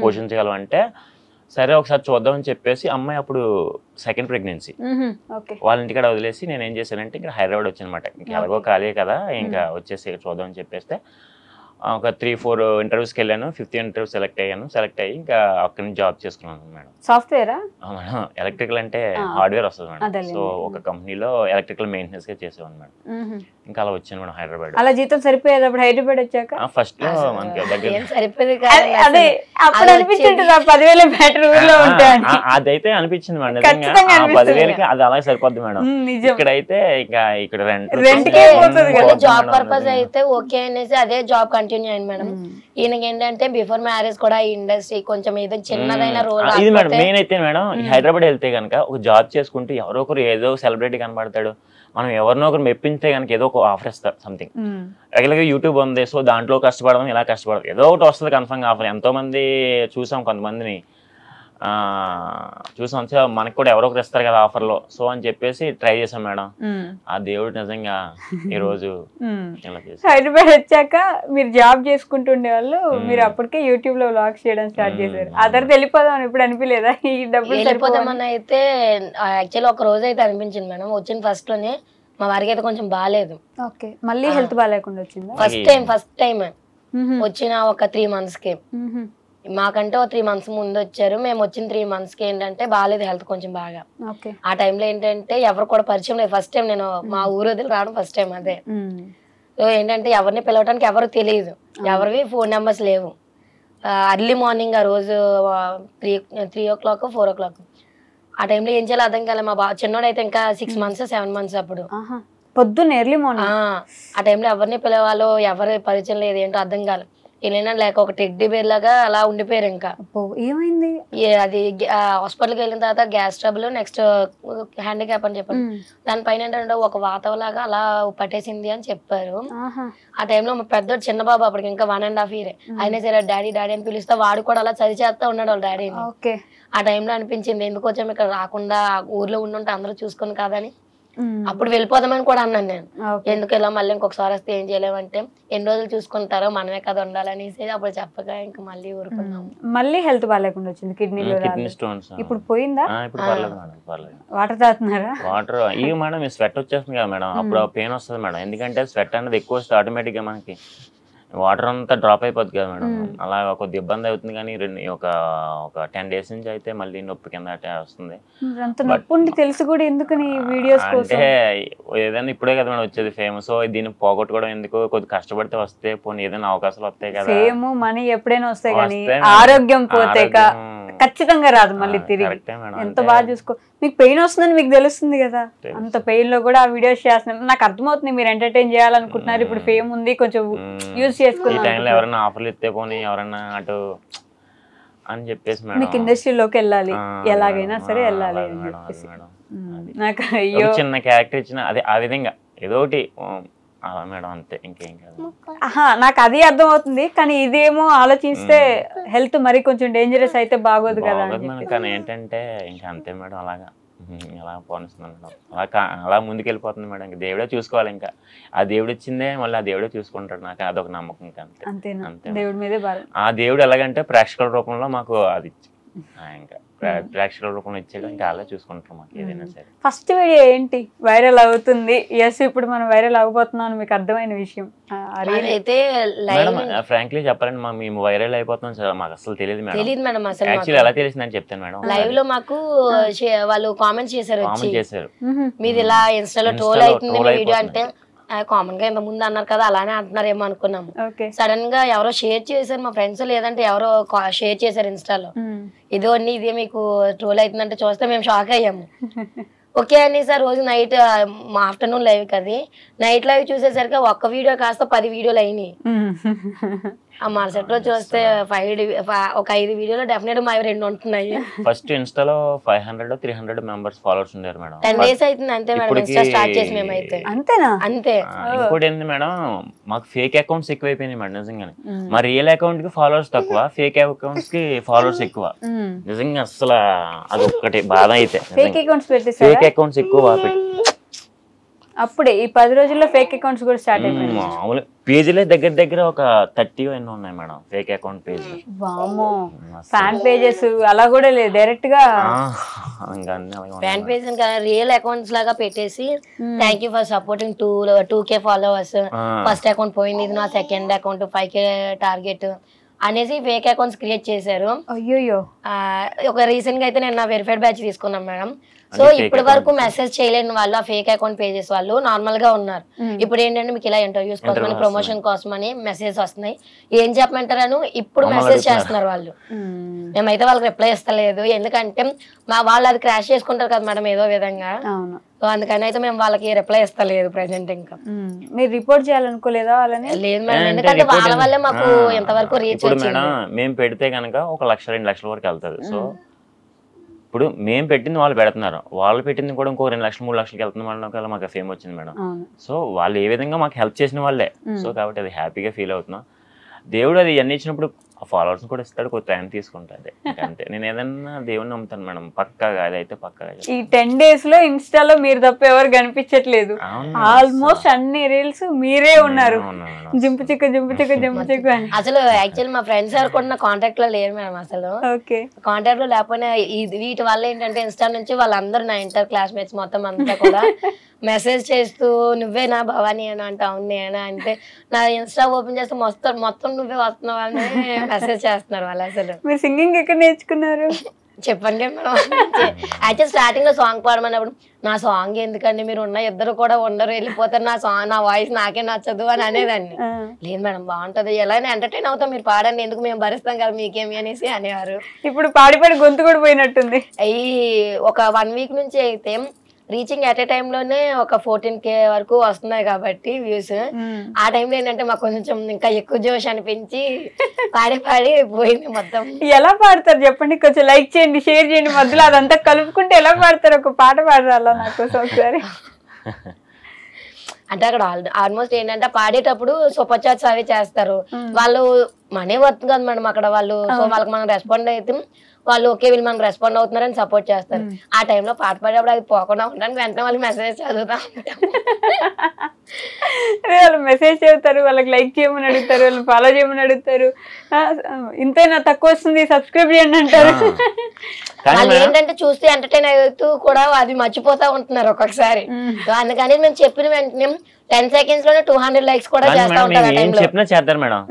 Speaker 5: పోషించగలవు అంటే సరే ఒకసారి చూద్దామని చెప్పేసి అమ్మాయి అప్పుడు 2nd ప్రెగ్నెన్సీ వాళ్ళ ఇంటికాడ వదిలేసి నేను ఏం చేశానంటే ఇక్కడ హైదరాబాద్ వచ్చాను అనమాట. ఇంకా ఎలాగో ఖాళీ కదా, ఇంకా వచ్చేసి చూద్దామని చెప్పేస్తే ఒక 3-4 ఇంటర్వ్యూస్కి వెళ్ళాను. 5th ఇంటర్వ్యూ సెలెక్ట్ అయ్యి ఇంకా అక్కడి నుంచి జాబ్ చేసుకున్నాను మేడం.
Speaker 3: సాఫ్ట్వేరా
Speaker 5: మేడం ఎలక్ట్రికల్ అంటే హార్డ్వేర్ వస్తుంది మేడం. సో ఒక కంపెనీలో ఎలక్ట్రికల్ మెయింటెనెన్స్ గా చేసేవాను మేడం. ఇంకా అలా వచ్చాను మేడం హైదరాబాద్.
Speaker 3: అలా జీతం సరిపోయేది అప్పుడు హైదరాబాద్ వచ్చాక?
Speaker 5: ఫస్ట్ లో మనకి దగ్గర
Speaker 3: అదే అప్పుడు అనిపించింది 10,000 బెటర్ ఊర్లో ఉంటాయని.
Speaker 5: అదైతే అనిపించింది మేడం. నిజంగా 10,000కి అది అలాగే సరిపోద్ది మేడం. ఇక్కడైతే ఇంకా ఇక్కడ
Speaker 4: జాబ్ పర్పస్ అయితే ఓకే అనేసి అదే జాబ్ కంటిన్యూ అయింది మేడం. ఈయనకి ఏంటంటే బిఫోర్ మ్యారేజ్ కూడా ఈ ఇండస్ట్రీ కొంచెం ఏదో చిన్నదైన రోల్
Speaker 5: ఇది మేడం. మెయిన్ అయితే మేడం హైదరాబాద్ వెళ్తే కనుక ఒక జాబ్ చేసుకుంటూ ఎవరో ఒకరు ఏదో సెలబ్రిటీ కనబడతాడు, మనం ఎవరినో ఒకరు మెప్పించే కనుక ఏదో ఒక ఆఫర్ ఇస్తారు సంథింగ్. రెగ్యులర్గా యూట్యూబ్ ఉంది, సో దాంట్లో కష్టపడడం ఇలా కష్టపడడం ఏదో ఒకటి వస్తుంది కన్ఫర్మ్గా ఆఫర్. ఎంతో మంది చూసాం, కొంతమందిని చూసాం, మనకు కూడా ఎవరో ఒకరు ఇస్తారు కదా ఆఫర్లో, సో అని చెప్పేసి ట్రై చేసాం మేడం. ఆ దేవుడు నిజంగా ఈ రోజు
Speaker 3: హైదరాబాద్ వచ్చాక మీరు జాబ్ చేసుకుంటుండే వాళ్ళు, మీరు అప్పటికే యూట్యూబ్ లో వ్లాగ్స్ చేయడం స్టార్ట్ చేశారు. ఆ తర్వాత వెళ్ళిపోదాం ఇప్పుడు అనిపించలేదా? ఈ డబ్బులు
Speaker 4: వెళ్ళిపోదామని అయితే యాక్చువల్లీ ఒక రోజు అయితే అనిపించింది మేడం. వచ్చిన ఫస్ట్ లోనే మా వారికి అయితే కొంచెం బాగాలేదు.
Speaker 3: ఓకే, మళ్ళీ హెల్త్ బాగాలేకుండా వచ్చిందా?
Speaker 4: ఫస్ట్ టైం వచ్చిన ఒక 3 months కి. మాకంటే ఒక 3 months ముందు వచ్చారు. మేము వచ్చిన 3 months కి ఏంటంటే బాగాలేదు హెల్త్ కొంచెం బాగా. ఆ టైంలో ఏంటంటే ఎవరు కూడా పరిచయం లేదు. ఫస్ట్ టైం నేను మా ఊరు వదిలి రావడం ఫస్ట్ టైం అదే. సో ఏంటంటే ఎవరిని పిలవడానికి ఎవరు తెలియదు, ఎవరివి ఫోన్ నెంబర్స్ లేవు. అర్లీ మార్నింగ్ ఆ రోజు 3 o'clock 4 o'clock ఆ టైంలో ఏం చేయాలో అర్థం కాలే. మా చిన్నోడు అయితే ఇంకా 6 months 7 months అప్పుడు.
Speaker 3: పొద్దున్న ఎర్లీ మార్నింగ్
Speaker 4: ఆ టైంలో ఎవరిని పిలవాలో ఎవరి పరిచయం లేదు, ఏంటో అర్థం కాలేదు. వెళ్ళినా లేక ఒక టెడ్డీ బేర్ లాగా అలా ఉండిపోయారు. ఇంకా
Speaker 3: ఏమైంది
Speaker 4: అది హాస్పిటల్కి వెళ్ళిన తర్వాత గ్యాస్ ట్రబుల్, నెక్స్ట్ హ్యాండిక్యాప్ అని చెప్పారు. దానిపైన ఏంటంటే ఒక వాతావలాగా అలా పట్టేసింది అని చెప్పారు. ఆ టైంలో మా పెద్దోడు చిన్న బాబు అప్పటికి ఇంకా 1.5 years. అయినా సరే డాడీ డాడీ అని పిలిస్తే వాడు కూడా అలా చదివి చేస్తా ఉన్నాడు వాళ్ళ డాడీని. ఆ టైంలో అనిపించింది ఎందుకు వచ్చాము ఇక్కడ, రాకుండా ఊర్లో ఉండుంటే అందరూ చూసుకుని కాదని. అప్పుడు వెళ్ళిపోదామని కూడా అన్నాను నేను. ఎందుకు ఇలా మళ్ళీ ఇంకొకసారి వస్తే ఏం చేయలేమంటే ఎన్ని రోజులు చూసుకుంటారో మనమే కదా ఉండాలనేసి అప్పుడు చెప్పక ఇంకా మళ్ళీ ఊరుకున్నాము.
Speaker 3: మళ్ళీ హెల్త్ బాగాలేకుండా వచ్చింది, కిడ్నీ స్టోన్స్. ఇప్పుడు పోయిందా? వాటర్ తాగుతున్నారా?
Speaker 5: వాటర్ ఇవి మేడం స్వెట్ వచ్చేస్తుంది కదా మేడం, అప్పుడు పెయిన్ వస్తుంది మేడం. ఎందుకంటే స్వెట్ అనేది ఎక్కువ వస్తుంది ఆటోమేటిక్ గా, మనకి వాటర్ అంతా డ్రాప్ అయిపోద్ది కదా మేడం. అలా కొద్ది ఇబ్బంది అవుతుంది. కానీ ఒక 10 days నుంచి అయితే మళ్ళీ నొప్పి కింద వస్తుంది.
Speaker 3: తెలుసు కూడా ఎందుకు వీడియోస్
Speaker 5: అంటే ఏదైనా ఇప్పుడే కదా మేడం వచ్చేది ఫేమ్, సో దీన్ని పోగొట్టుకోవడం ఎందుకు, కొద్ది కష్టపడితే వస్తే పోనీ ఏదైనా అవకాశాలు వస్తాయి కదా.
Speaker 3: ఫేమ్ మనీ ఎప్పుడైనా వస్తాయి కానీ ఆరోగ్యం పోతే ఖచ్చితంగా రాదు మళ్ళీ తిరిగి. ఎంత బాగా చూసుకో, మీకు పెయిన్ వస్తుందని మీకు తెలుస్తుంది కదా, అంత పెయిన్ లో కూడా ఆ వీడియోస్ చేస్తున్నారు. నాకు అర్థమవుతుంది మీరు ఎంటర్టైన్ చేయాలనుకుంటున్నారు, ఇప్పుడు ఫేమ్ ఉంది కొంచెం యూజ్ చేసుకున్నారు.
Speaker 5: ఎవరైనా ఆఫర్లు ఇస్తే పోనీ ఎవరైనా అటు అని చెప్పేసి
Speaker 3: మీకు ఇండస్ట్రీలోకి వెళ్ళాలి, ఎలాగైనా సరే వెళ్ళాలి అని చెప్పేసి నాకు అయ్యో
Speaker 5: చిన్న క్యారెక్టర్ ఇచ్చిన అదే ఆ విధంగా ఏదో ఒకటి మేడం, అంతే ఇంకేం కాదు.
Speaker 3: నాకు అది అర్థం అవుతుంది, కానీ ఇదేమో ఆలోచిస్తే హెల్త్ మరి కొంచెం డేంజరస్ అయితే బాగోదు కదా.
Speaker 5: కానీ ఏంటంటే ఇంకా అంతే మేడం, అలాగా అలా పోనిస్తున్నాను మేడం, అలా ముందుకు వెళ్ళిపోతుంది మేడం. ఇంకా దేవుడే చూసుకోవాలి, ఇంకా ఆ దేవుడు ఇచ్చిందే మళ్ళీ ఆ దేవుడే చూసుకుంటాడు. నాకు అదొక నమ్మకం. ఇంకా అంతే
Speaker 3: దేవుడి మీదే భారం.
Speaker 5: ఆ దేవుడు ఎలాగంటే ప్రేక్షకుల రూపంలో మాకు అది ఇంకా ప్రేక్షకుల రూపంలో ఇచ్చాడు, ఇంకా అలా చూసుకుంటాం మాకు ఏదైనా సరే.
Speaker 3: ఫస్ట్ వీడియో ఏంటి వైరల్ అవుతుంది, ఎస్ ఇప్పుడు మనం వైరల్ అవబోతున్నాం అని మీకు అర్థమైన విషయం
Speaker 4: అయితే
Speaker 5: ఫ్రాంక్లీ చెప్పాలండి, మేము వైరల్ అయిపోతున్నాం సార్, మాకు అసలు తెలియదు మేడం. యాక్చువల్లీ ఎలా తెలిసిందని చెప్తాను మేడం.
Speaker 4: లైవ్ లో మాకు వాళ్ళు కామెంట్స్ చేశారు, మీది ఇలా ఇన్స్టాలో ట్రోల్ అవుతుంది వీడియో అంటే కామన్ గా ఇంత ముందు అన్నారు కదా అలానే అంటున్నారేమో అనుకున్నాము. సడన్ గా ఎవరో షేర్ చేశారు మా ఫ్రెండ్స్, లేదంటే ఎవరో షేర్ చేశారు ఇన్స్టాలో, ఇదో అన్ని ఇదే మీకు ట్రోల్ అవుతుందంటే చూస్తే మేము షాక్ అయ్యాము. ఓకే అని సార్ రోజు నైట్ మా ఆఫ్టర్నూన్ లైవ్ కది, నైట్ లైవ్ చూసేసరికి ఒక్క వీడియో కాస్త 10 వీడియోలు అయినాయి. ఆ మరుసటి రోజు చూస్తే ఒక 5 వీడియోలో డెఫినెట్ మా 2 ఉంటున్నాయి.
Speaker 5: ఫస్ట్ ఇన్స్టాలో 500-300 మెంబర్స్ ఫాలోవర్స్ ఉన్నారు మేడం.
Speaker 4: 10 days అవుతుంది అంతే మేడం ఇన్స్టా స్టార్ట్ చేసి మేమైతే.
Speaker 3: అంతేనా?
Speaker 4: అంతే.
Speaker 5: ఇంకోటి ఏంటి మేడం, మాకు ఫేక్ అకౌంట్స్ ఎక్కువైపోయినాయి మేడం నిజంగానే. మా రియల్ అకౌంట్ కి ఫాలోవర్స్ తక్కువ, ఫేక్ అకౌంట్స్ కి ఫాలోవర్స్ ఎక్కువ. నిజంగా అసలు అది ఒక్కటి బాధ. అయితే
Speaker 3: ఫేక్ అకౌంట్స్
Speaker 5: ఎక్కువ
Speaker 3: అప్పుడే ఈ 10 రోజుల్లో ఫేక్ అకౌంట్స్ కూడా స్టార్ట్ అయిపోయింది.
Speaker 5: మామూలు పేజీలే దగ్గర దగ్గర ఒక 30 ఎన్నో ఉన్నాయి మేడం ఫేక్ అకౌంట్ పేజ్.
Speaker 3: వామ్మో, ఫ్యాన్ పేజెస్ అలా కూడా లేదు, డైరెక్ట్ గా
Speaker 4: ఫ్యాన్ పేజ్ రియల్ అకౌంట్స్ లాగా పెట్టేసి thank you for supporting 2K followers, first account పోయింది, ఇది నా సెకండ్ అకౌంట్ 5K టార్గెట్ అనేసి ఫేక్ అకౌంట్స్ క్రియేట్ చేశారు.
Speaker 3: అయ్యో,
Speaker 4: ఒక రీసెంట్ గా అయితే నేను నా వెరిఫైడ్ బ్యాచ్ తీసుకున్నాం మేడం. సో ఇప్పటి వరకు మెసేజ్ చేయలేని వాళ్ళు ఆ ఫేక్ అకౌంట్ పేజెస్ వాళ్ళు నార్మల్ గా ఉన్నారు. ఇప్పుడు ఏంటంటే మీకు ఇలా ఇంటర్వ్యూస్ కోసమని ప్రమోషన్ కోసమని మెసేజ్ వస్తున్నాయి, ఏం చెప్పమంటారని ఇప్పుడు మెసేజ్ చేస్తున్నారు వాళ్ళు. మేమైతే వాళ్ళకి రిప్లై ఇస్తలేదు, ఎందుకంటే వాళ్ళు అది క్రాష్ చేసుకుంటారు కదా మేడం ఏదో విధంగా. సో అందుకని అయితే మేము వాళ్ళకి రిప్లై ఇస్తలేదు ప్రెసెంట్. ఇంకా
Speaker 3: మీరు రిపోర్ట్ చేయాలనుకోలేదా వాళ్ళని?
Speaker 4: లేదు మేడం, ఎందుకంటే వాళ్ళ వల్లే మాకు ఎంతవరకు రీచ్ వచ్చింది.
Speaker 5: మేము పెడితే కనుక 1 లక్ష 2 లక్షల వరకు వెళ్తుంది. సో ఇప్పుడు మేము పెట్టింది వాళ్ళు పెడుతున్నారు, వాళ్ళు పెట్టింది కూడా ఇంకో 2 లక్షలు 3 లక్షలకి వెళ్తుంది మేడం. మాకు ఫేమ్ వచ్చింది మేడం. సో వాళ్ళు ఏ విధంగా మాకు హెల్ప్ చేసిన వాళ్ళే. సో కాబట్టి అది హ్యాపీగా ఫీల్ అవుతున్నాం. దేవుడు అది అన్ని ఇచ్చినప్పుడు ఫాలోవర్స్ కూడా ఇస్తాడు, కొంత టైం తీసుకుంటాడు అంతే. నేను ఏదన్నా దేవుడిని నమ్ముతాను మేడం, పక్కాగా. అదైతే పక్కాగా.
Speaker 3: ఈ 10 days లో ఇన్స్టాలో మీరు తప్ప ఎవరు కనిపించట్లేదు. ఆల్మోస్ట్ అన్ని రీల్స్ మీరే ఉన్నారు, జింపు చిక్కు జింపు చిక్కు జింపు చిక్కు అని.
Speaker 4: అసలు యాక్చువల్లీ మా ఫ్రెండ్స్ ఎవరు కూడా కాంటాక్ట్ లో లేరు మేడం. అసలు కాంటాక్ట్ లో లేకపోయినా వీటి వల్ల ఏంటంటే ఇన్స్టా నుంచి వాళ్ళందరూ నా ఇంటర్ క్లాస్మేట్స్ మొత్తం అంతా కూడా మెసేజ్ చేస్తూ నువ్వేనా భవానీ అని అంటే అవును నేనా అంటే నా ఇన్స్టా ఓపెన్ చేస్తే మొత్తం నువ్వే వస్తున్నావు అని మెసేజ్ చేస్తున్నారు వాళ్ళు. అసలు
Speaker 3: మీరు సింగింగ్ ఎక్కడ నేర్చుకున్నారు
Speaker 4: చెప్పండి మేడం. యాక్చువల్ స్టార్టింగ్ లో సాంగ్ పాడమన్నప్పుడు నా సాంగ్ ఎందుకండి, మీరు ఉన్న ఇద్దరు కూడా ఉండరు, వెళ్ళిపోతారు, నా వాయిస్ నాకే నచ్చదు అని అనేదాన్ని. లేదు మేడం బాగుంటది, ఎలా ఎంటర్టైన్ అవుతాం, మీరు పాడండి, ఎందుకు మేము భరిస్తాం కదా మీకేమి అనేసి అనేవారు.
Speaker 3: ఇప్పుడు పాడి పాడి గొంతు కూడా పోయినట్టుంది.
Speaker 4: అయ్యి ఒక 1 week నుంచి అయితే రీచింగ్ అట్ ఏ టైమ్ లోనే ఒక 14K వరకు వస్తున్నాయి కాబట్టి వ్యూస్. ఆ టైంలో ఏంటంటే మాకు కొంచెం ఇంకా ఎక్కువ జోష్ అనిపించి పాడి పోయింది మొత్తం.
Speaker 3: ఎలా పాడతారు చెప్పండి, కొంచెం లైక్ చేయండి, షేర్ చేయండి, మధ్యలో అదంతా కలుపుకుంటే ఎలా పాడతారు? ఒక పాట పాడాలా నాకు ఒకసారి?
Speaker 4: అంటే అక్కడ ఆల్మోస్ట్ ఏంటంటే పాడేటప్పుడు సూపర్ చాట్స్ అవి చేస్తారు వాళ్ళు, మనీ వర్త్ కదా మేడం అక్కడ వాళ్ళు. సో వాళ్ళకి మనం రెస్పాండ్ అయితే వాళ్ళు ఓకే వీళ్ళు మనకు రెస్పాండ్ అవుతున్నారని సపోర్ట్ చేస్తారు. ఆ టైంలో పాట పాడేటప్పుడు అది పోకుండా ఉండడానికి వెంటనే వాళ్ళకి మెసేజ్ చదువుతా ఉంటాం.
Speaker 3: వాళ్ళు మెసేజ్ చదువుతారు, వాళ్ళకి లైక్ చేయమని అడుగుతారు, వాళ్ళు ఫాలో చేయమని అడుగుతారు, ఇంతైనా తక్కువ వస్తుంది సబ్స్క్రైబ్ చేయండి అంటారు.
Speaker 4: వాళ్ళు ఏంటంటే చూస్తే ఎంటర్టైన్ అవుతూ కూడా అది మర్చిపోతా ఉంటున్నారు ఒక్కొక్కసారి. అందుకని మేము చెప్పిన వెంటనే 10 seconds లోనే 200 likes కూడా చేస్తా ఉంటారు.
Speaker 5: ఏం చెప్పినా చేస్తారు మేడం.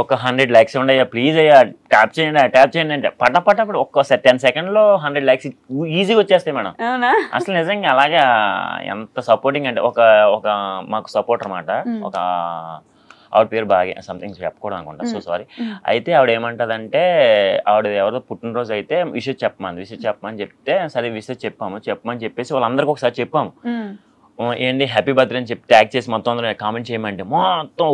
Speaker 5: ఒక 100 likes ఉండయ్యా ప్లీజ్ అయ్యా ట్యాప్ చేయండి అంటే పటపటప్పుడు ఒక్కోసారి 10 seconds లో 100 likes ఈజీగా వచ్చేస్తాయి మేడం. అసలు నిజంగా అలాగే ఎంత సపోర్టింగ్ అంటే ఒక మాకు సపోర్ట్ అనమాట. ఒక ఆవిడ పేరు బాగా సంథింగ్ చెప్పకూడదు అనుకుంటా, సో సారీ. అయితే ఆవిడ ఏమంటదంటే ఆవిడ ఎవరో పుట్టినరోజు అయితే విషయం చెప్పమని చెప్తే సరే విషయం చెప్పమని చెప్పేసి వాళ్ళందరికీ ఒకసారి చెప్పాము. ఏంటి హ్యాపీ బర్త్డే అని చెప్పి ట్యాగ్ చేసి మొత్తం అందరూ కామెంట్ చేయమంటే మొత్తం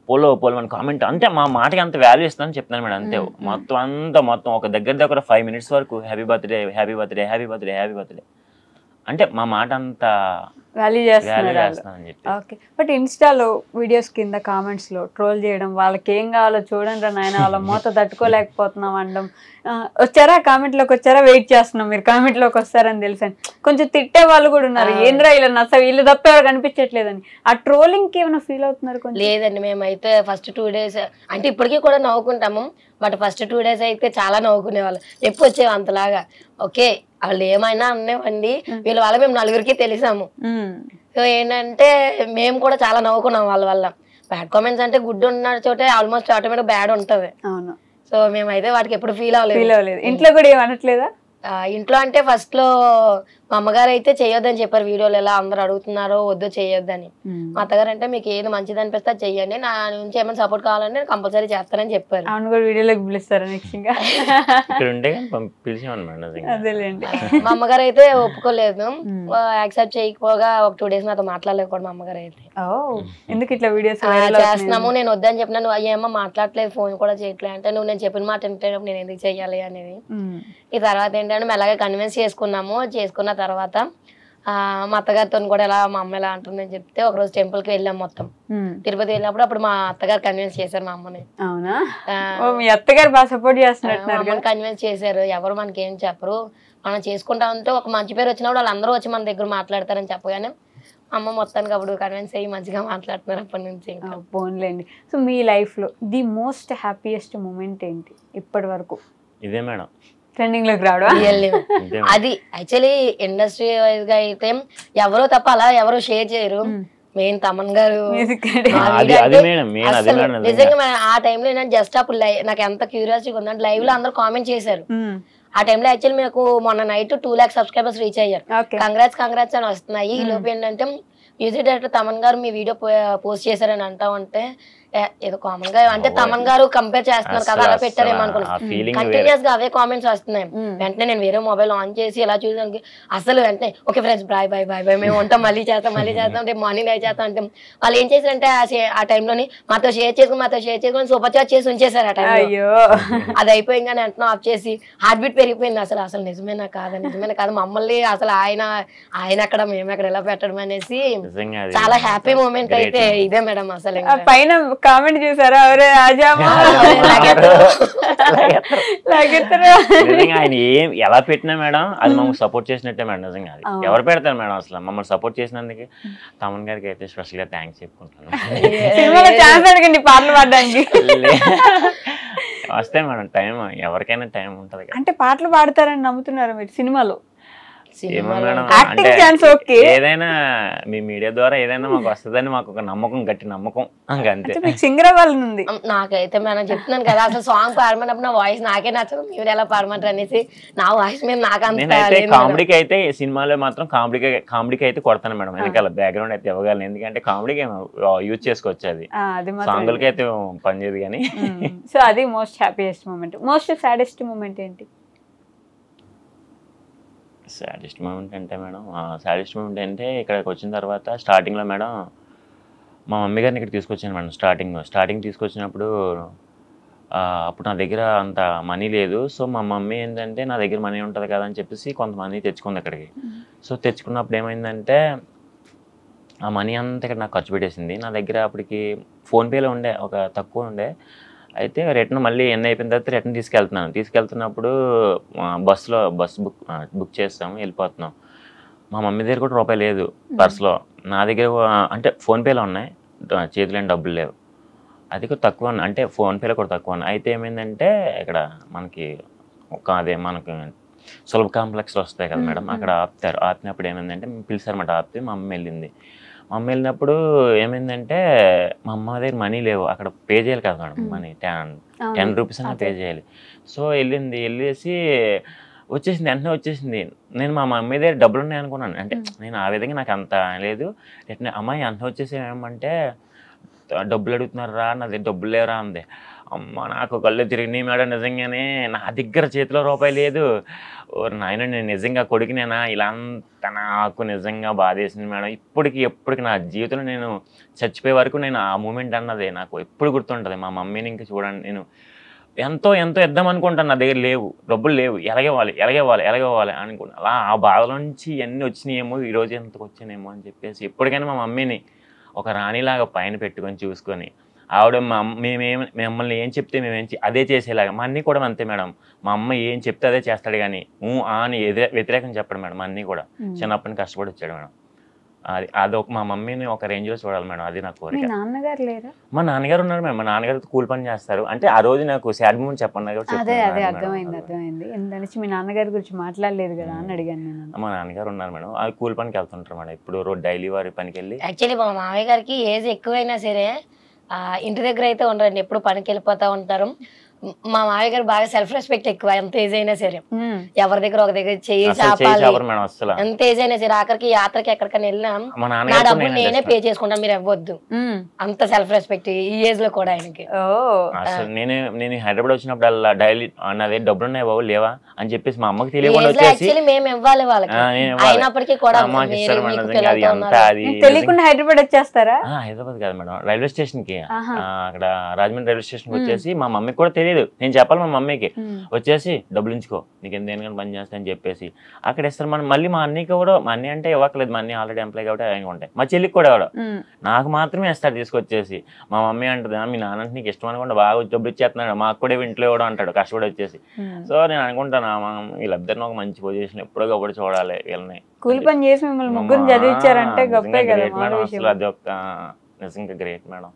Speaker 5: పోలో అని కామెంట్. అంటే మా మాటకి అంత వాల్యూ ఇస్తానని చెప్తాను మేడం. అంతే మొత్తం ఒక దగ్గర 5 minutes వరకు హ్యాపీ బర్త్డే అంటే మా మాట అంత
Speaker 3: వాల్యూ చేస్తున్నారని చెప్పి. ఓకే, బట్ ఇన్స్టాలో వీడియోస్ కింద కామెంట్స్ లో ట్రోల్ చేయడం, వాళ్ళకి ఏం కావాలో చూడండి రా నాయన, వాళ్ళ మూత తట్టుకోలేకపోతున్నాం అనడం. వచ్చారా కామెంట్లోకి వచ్చారా, వెయిట్ చేస్తున్నాం మీరు కామెంట్లోకి వస్తారని తెలుసని. కొంచెం తిట్టే వాళ్ళు కూడా ఉన్నారు, ఏంద్రా ఇలా నచ్చ వీళ్ళు తప్ప ఎవరు కనిపించట్లేదని. ఆ ట్రోలింగ్ కి ఏమైనా ఫీల్ అవుతున్నారు? కొంచెం
Speaker 4: లేదండి, మేమైతే ఫస్ట్ 2 days అంటే ఇప్పటికీ కూడా నవ్వుకుంటాము, బట్ ఫస్ట్ 2 days అయితే చాలా నవ్వుకునే వాళ్ళు. ఎప్పుడు వచ్చేవి అంతలాగా ఓకే వాళ్ళు ఏమైనా అనేవండి, వీళ్ళ వల్ల మేము 4గురికి తెలిసాము. సో ఏంటంటే మేము కూడా చాలా నవ్వుకున్నాం వాళ్ళ వల్ల. బ్యాడ్ కామెంట్స్ అంటే గుడ్ ఉన్న చోటే ఆల్మోస్ట్ ఆటోమేటిక్ బ్యాడ్ ఉంటది. సో మేమైతే వాటికి ఎప్పుడు ఫీల్ అవ్వలేదు.
Speaker 3: ఇంట్లో కూడా ఏమనట్లేదా?
Speaker 4: ఇంట్లో అంటే ఫస్ట్ లో మా అమ్మగారు అయితే చేయొద్దని చెప్పారు, వీడియోలు ఎలా అందరు అడుగుతున్నారో వద్దు చేయొద్దని. మా అత్తగారు అంటే మీకు ఏది మంచిది అనిపిస్తే చెయ్యండి, నా నుంచి ఏమైనా సపోర్ట్ కావాలంటే కంపల్సరీ చేస్తానని చెప్పారు. మా అమ్మగారు అయితే ఒప్పుకోలేదు, యాక్సెప్ట్ చేయకపోగా ఒక 2 days నాతో మాట్లాడలేదు కూడా మా అమ్మగారు అయితే.
Speaker 3: ఎందుకు ఇట్లా వీడియోస్
Speaker 4: చేస్తున్నాము నేను వద్దని చెప్పినా, నువ్వు అయ్యేమో మాట్లాడలేదు ఫోన్ కూడా చేయట్లేదు అంటే, నువ్వు నేను చెప్పిన మాట వింటేటప్పుడు నేను ఎందుకు చెయ్యాలి అనేది. ఈ తర్వాత ఏంటంటే మేము అలాగే కన్విన్స్ చేసుకున్న తర్వాత మా అత్తగారితో కూడా ఎలా మా అమ్మ ఎలా అంటుందని చెప్తే ఒకరోజు టెంపుల్ కి వెళ్ళాం మొత్తం. తిరుపతి వెళ్ళినప్పుడు అప్పుడు మా అత్తగారు కన్విన్స్ చేశారు మా అమ్మని.
Speaker 3: అవునా? మీ అత్తగారు బాగా సపోర్ట్ చేస్తున్నారు.
Speaker 4: కన్విన్స్ చేశారు, ఎవరు మనకి ఏం చెప్పరు, మనం చేసుకుంటా ఉంటే ఒక మంచి పేరు వచ్చినప్పుడు వాళ్ళందరూ వచ్చి మన దగ్గర మాట్లాడతారని చెప్పగానే అమ్మ మొత్తానికి అప్పుడు కన్విన్స్ అయ్యి మంచిగా మాట్లాడుతున్నారు అప్పటి నుంచి.
Speaker 3: పోన్లేండి. సో మీ లైఫ్లో ది మోస్ట్ హ్యాపీయెస్ట్ మూమెంట్ ఏంటి ఇప్పటి వరకు?
Speaker 5: ఇదే మేడం,
Speaker 3: ట్రెండింగ్ లోకి రావడం.
Speaker 4: అది యాక్చువల్లీ ఇండస్ట్రీ వైజ్ గా అయితే ఎవరో తప్ప అలా ఎవరు షేర్ చేయరు. మెయిన్ తమన్ గారు నిజంగా ఆ టైంలో ఏంటంటే జస్ట్ అప్పుడు నాకు ఎంత క్యూరియాసిటీ ఉందంటే లైవ్ లో అందరూ కామెంట్ చేశారు. ఆ టైంలో యాక్చువల్లీ నాకు మొన్న నైట్ 2 lakhs సబ్స్క్రైబర్స్ రీచ్ అయ్యారు. కంగ్రాట్స్ అని వస్తున్నాయి. ఈ లోపు ఏంటంటే మ్యూజిక్ డైరెక్టర్ తమన్ గారు మీ వీడియో పోస్ట్ చేశారని అంటా ఉంటే ఏదో కామన్ గా అంటే తమన్ గారు కంపేర్ చేస్తున్నారు కదా అలా పెట్టారేమో అనుకున్నాను. కంటిన్యూస్ గా అవే కామెంట్స్ వస్తున్నాయి. వెంటనే నేను వేరే మొబైల్ ఆన్ చేసి ఇలా చూసాను. అసలు వెంటనే okay friends bye bye bye bye మేము ఉంటాం, మళ్ళీ చేస్తాం రేపు మార్నింగ్ లైవ్ చేస్తాం అంటే వాళ్ళు ఏం చేశారంటే ఆ టైంలోని మాతో షేర్ చేసుకుని సూపర్ చాట్ చేసి ఉంచేశారు. ఆ టైంలో అది అయిపోయింగానే వెంటనే ఆఫ్ చేసి హార్ట్ బీట్ పెరిగిపోయింది. అసలు నిజమేనా కాదు మమ్మల్ని అసలు ఆయన అక్కడ మేము అక్కడ ఎలా పెట్టడం అనేసి చాలా హ్యాపీ మూమెంట్ అయితే ఇదే మేడం. అసలు
Speaker 3: పైన కామెంట్ చూసారా
Speaker 5: ఆయన ఏం ఎలా పెట్టినా మేడం అది మమ్మల్ని సపోర్ట్ చేసినట్టే మేడం. నిజంగా అది ఎవరు పెడతారు మేడం అసలు మమ్మల్ని సపోర్ట్ చేసినందుకు తమన్ గారికి అయితే స్పెషల్ గా థ్యాంక్స్ చెప్పుకుంటాను.
Speaker 3: పాటలు పాడడానికి
Speaker 5: వస్తాయి మేడం, టైం ఎవరికైనా టైం ఉంటది.
Speaker 3: అంటే పాటలు పాడతారని నమ్ముతున్నారు మీరు సినిమాలో?
Speaker 5: ఏదైనా మీ మీడియా ద్వారా ఏదైనా మాకు వస్తుందని మాకు ఒక నమ్మకం, గట్టి నమ్మకం. అంతే.
Speaker 3: సింగర్ అవ్వాలని ఉంది
Speaker 4: నాకైతే మనం చెప్తున్నాను కదా అసలు సాంగ్ పాడమన్నప్పుడు నా వాయిస్ నాకే నచ్చదు, మీరు ఎలా పాడమంటారు అనేసి నా వాయిస్ మీద
Speaker 5: నేనైతే కామెడీకి అయితే సినిమాలో మాత్రం కామెడీకి అయితే కొడతాను మేడం. వెనకాల బ్యాక్గ్రౌండ్ అయితే ఇవ్వగలను, ఎందుకంటే కామెడీకి యూజ్ చేసుకోవచ్చు. అది సాంగులకి అయితే పనిచేయదు కానీ.
Speaker 3: సో అది most happiest moment. Most saddest moment ఏంటి?
Speaker 5: సాడెస్ట్ మూమెంట్ అంటే మేడం, సాడెస్ట్ మూమెంట్ అంటే ఇక్కడికి వచ్చిన తర్వాత స్టార్టింగ్లో మేడం మా మమ్మీ గారిని ఇక్కడ తీసుకొచ్చాను మేడం. స్టార్టింగ్ తీసుకొచ్చినప్పుడు అప్పుడు నా దగ్గర అంత మనీ లేదు. సో మా మమ్మీ ఏంటంటే నా దగ్గర మనీ ఉంటుంది కదా అని చెప్పేసి కొంత మనీ తెచ్చుకుంది ఇక్కడికి. సో తెచ్చుకున్నప్పుడు ఏమైందంటే ఆ మనీ అంతా ఇక్కడ నాకు ఖర్చు పెట్టేసింది. నా దగ్గర అప్పటికి ఫోన్పేలో ఉండే ఒక తక్కువ ఉండే. అయితే రిటర్న్ మళ్ళీ ఎన్ని అయిపోయిన తర్వాత రిటర్న్ తీసుకెళ్తున్నప్పుడు బస్ బుక్ చేస్తాము, వెళ్ళిపోతున్నాం. మా మమ్మీ దగ్గర కూడా రూపాయి లేదు పర్స్లో. నా దగ్గర అంటే ఫోన్పేలో ఉన్నాయి, చేతిలో డబ్బులు లేవు. అది కూడా తక్కువ అంటే ఫోన్పేలో కూడా తక్కువ ఉన్నాయి. అయితే ఏమైందంటే ఇక్కడ మనకి మనకి సులభ కాంప్లెక్స్లో వస్తాయి కదా మేడం, అక్కడ ఆపినప్పుడు ఏమైందంటే పిలిచారన్నమాట. ఆపితే మా అమ్మ వెళ్ళింది. మా అమ్మ వెళ్ళినప్పుడు ఏమైందంటే మా అమ్మ దగ్గర మనీ లేవు, అక్కడ పే చేయాలి కదా మేడం, మనీ 10 రూపీస్ అన్న పే చేయాలి. సో వెళ్ళేసి వెంటనే వచ్చేసింది. నేను మా మమ్మీ దగ్గర డబ్బులు ఉన్నాయి అనుకున్నాను. అంటే నేను ఆ విధంగా నాకు అంత లేదు. వెంటనే అమ్మాయి అంత వచ్చేసి ఏమంటే డబ్బులు అడుగుతున్నారా, నా దగ్గర డబ్బులు లేవరా అంది. అమ్మ నాకు కళ్ళు తిరిగినాయి మేడం. నిజంగానే నా దగ్గర చేతిలో రూపాయి లేదు. నాయన నేను నిజంగా కొడుకునేనా ఇలా అంత నాకు నిజంగా బాధేసింది మేడం. ఎప్పటికి నా జీవితంలో నేను చచ్చిపోయే వరకు నేను ఆ మూమెంట్ అన్నది నాకు ఎప్పుడు గుర్తుంటుంది. మా మమ్మీని ఇంకా చూడండి, నేను ఎంతో ఇద్దాం అనుకుంటాను, నా దగ్గర లేవు, డబ్బులు లేవు, ఎలాగేవాలి అనుకుంటా. అలా ఆ బాధల నుంచి ఇవన్నీ వచ్చినాయేమో, ఈరోజు ఎంతకు వచ్చానేమో అని చెప్పేసి ఎప్పటికైనా మా మమ్మీని ఒక రాణిలాగా పైన పెట్టుకొని చూసుకొని ఆవిడ మిమ్మల్ని ఏం చెప్తే అదే చేసేలాగా. మా అన్నీ కూడా అంతే మేడం. మా అమ్మ ఏం చెప్తే అదే చేస్తాడు కానీ అని వ్యతిరేకం చెప్పడు మేడం. అన్నీ కూడా చిన్నప్పటి నుంచి కష్టపడి వచ్చాడు మేడం. అదొక మా మమ్మీని ఒక రేంజ్లో చూడాలి మేడం, అది నా కోరిక. మా నాన్నగారు ఉన్నారు మేడం. మా నాన్నగారు కూలి పని చేస్తారు. అంటే ఆ రోజు నాకు సాడ్ మూమెంట్ చెప్పండి.
Speaker 3: అర్థమైంది. మీ నాన్నగారి గురించి మాట్లాడలేదు కదా అని అడిగాను నేను.
Speaker 5: మా నాన్నగారు ఉన్నారు మేడం, అది కూలి పనికి వెళ్తుంటారు మేడం. ఇప్పుడు డైలీ వారి పనికి వెళ్ళి.
Speaker 4: యాక్చువల్లీ మా మామయ్య గారికి ఏజ్ ఎక్కువైనా సరే ఇంటి దగ్గర అయితే ఉండరండి, ఎప్పుడు పనికి వెళ్ళిపోతా ఉంటారు. మా మామయ్య గారు బాగా సెల్ఫ్ రెస్పెక్ట్ ఎక్కువ, ఎంత ఏజ్ అయినా సరే. ఎవరి దగ్గర ఒక దగ్గర చేయి చాపాలి, ఎంత ఏజ్ అయినా సరే. ఆఖరికి యాత్రకి ఎక్కడికైనా వెళ్ళినా నా డబ్బులు నేనే పే చేసుకుంటాను, మీరు ఇవ్వద్దు, అంత సెల్ఫ్ రెస్పెక్ట్ ఈ ఏజ్ లో కూడా ఆయనకి.
Speaker 5: నేను హైదరాబాద్ వచ్చినప్పుడు అలా డైలీ నా దగ్గర డబ్బులు ఉన్నాయి బాబు లేవా అని చెప్పేసి మా అమ్మకి తెలియకుండా
Speaker 4: యాక్చువల్లీ మేము ఇవ్వాలి వాళ్ళకి, అయినప్పటికీ కూడా
Speaker 3: తెలియకుండా హైదరాబాద్ వచ్చేస్తారా?
Speaker 5: హైదరాబాద్ కాదు మేడం, రైల్వే స్టేషన్ కి, అక్కడ రాజమండ్రి రైల్వే స్టేషన్ వచ్చేసి మా మమ్మీకి కూడా తెలియదు తెలియదు, నేను చెప్పాలి మా మమ్మీకి వచ్చేసి డబ్బులు ఇచ్చుకో నీకు ఎందుకని పని చేస్తా అని చెప్పేసి అక్కడ ఇస్తారు. మనం మళ్ళీ మా అన్నయ్యకి కూడా, మా అన్నయ్య అంటే ఇవ్వట్లేదు, మా అన్నయ్య ఆల్రెడీ ఎంప్లాయ్ కాబట్టి ఆయన ఉంటాయి, మా చెల్లికి కూడా ఇవ్వడం, నాకు మాత్రమే ఇస్తాడు తీసుకొచ్చేసి. మా మమ్మీ అంటది మీ నాన్న నీకు ఇష్టం అనుకుంటే బాగా డబ్బులు ఇచ్చేస్తున్నాడు, మాకు కూడా ఇంట్లో ఇవ్వడం అంటాడు కష్టపడి వచ్చేసి. సో నేను అనుకుంటాను వీళ్ళిద్దరిని ఒక మంచి పొజిషన్ ఎప్పుడో ఒకటి చూడాలి వీళ్ళని.
Speaker 3: కూలి పని చేసి మిమ్మల్ని ముగ్గురు చదివించారంటే గొప్పే కదా.
Speaker 5: అది ఒక నిజంగా గ్రేట్ మేడం.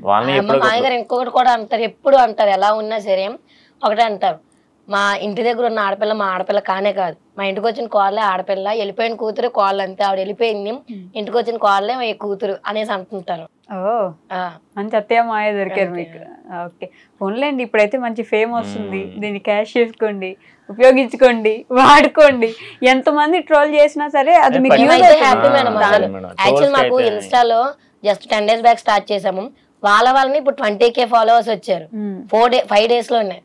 Speaker 5: వాళ్ళని
Speaker 4: ఇంకొకటి కూడా అంటారు, ఎప్పుడు అంటారు ఎలా ఉన్నా సరే ఒకటే అంటారు, మా ఇంటి దగ్గర ఉన్న ఆడపిల్ల మా ఆడపిల్ల కానే కాదు, మా ఇంటికి వచ్చిన కోళ్ళే ఆడపిల్ల, వెళ్ళిపోయిన కూతురు కోళ్ళు అంతే, ఆవిడ వెళ్ళిపోయింది ఇంటికి వచ్చిన కోళ్ళే కూతురు అనేసి అంటుంటారు.
Speaker 3: మంచి అత్తయ్య మాయ దొరికారు మీకు. ఓకే పోన్లేండి, ఇప్పుడైతే మంచి ఫేమ్ వస్తుంది, దీన్ని క్యాష్ చేసుకోండి, ఉపయోగించుకోండి, వాడుకోండి. ఎంతమంది ట్రోల్ చేసినా సరే అది మీకు
Speaker 4: హ్యాపీ మేడం. యాక్చువల్ మాకు ఇన్స్టాలో జస్ట్ 10 days బ్యాక్ స్టార్ట్ చేసాము, వాళ్ళని ఇప్పుడు 20K ఫాలోవర్స్ వచ్చారు 5 days లోనే.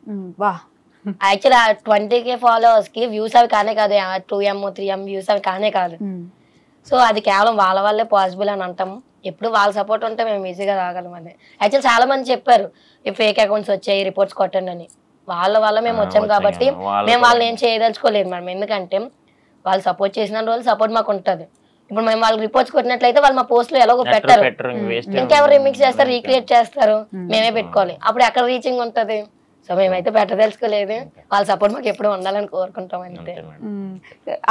Speaker 4: యాక్చువల్ 20K ఫాలోవర్స్ కి వ్యూస్ అవి కానే కాదు, 2M 3M వ్యూస్ అవి కానే కాదు. సో అది కేవలం వాళ్ళ వల్లే పాసిబుల్ అని అంటాము. ఎప్పుడు వాళ్ళ సపోర్ట్ ఉంటే మేము ఈజీగా రాగలం అని. యాక్చువల్ చాలా మంది చెప్పారు ఫేక్ అకౌంట్స్ వచ్చాయి రిపోర్ట్స్ కొట్టండి అని, వాళ్ళ వల్ల మేము వచ్చాము కాబట్టి మేము వాళ్ళని ఏం చేయదలుచుకోలేదు మేడం. ఎందుకంటే వాళ్ళు సపోర్ట్ చేసిన రోజు సపోర్ట్ మాకు ఉంటుంది. ఇప్పుడు మేము వాళ్ళకి రిపోర్ట్స్ కొట్టినట్లయితే వాళ్ళు మా పోస్ట్ లో ఎలాగో పెట్టారు, ఇంకెవరు రిమిక్స్ చేస్తారు, రీక్రియేట్ చేస్తారు, మేమే పెట్టుకోవాలి, అప్పుడు ఎక్కడ రీచింగ్ ఉంటది. సో మేమైతే పెట్టదలుచుకోలేదు, వాళ్ళ సపోర్ట్ మాకు ఎప్పుడు ఉండాలని కోరుకుంటాం అంతే.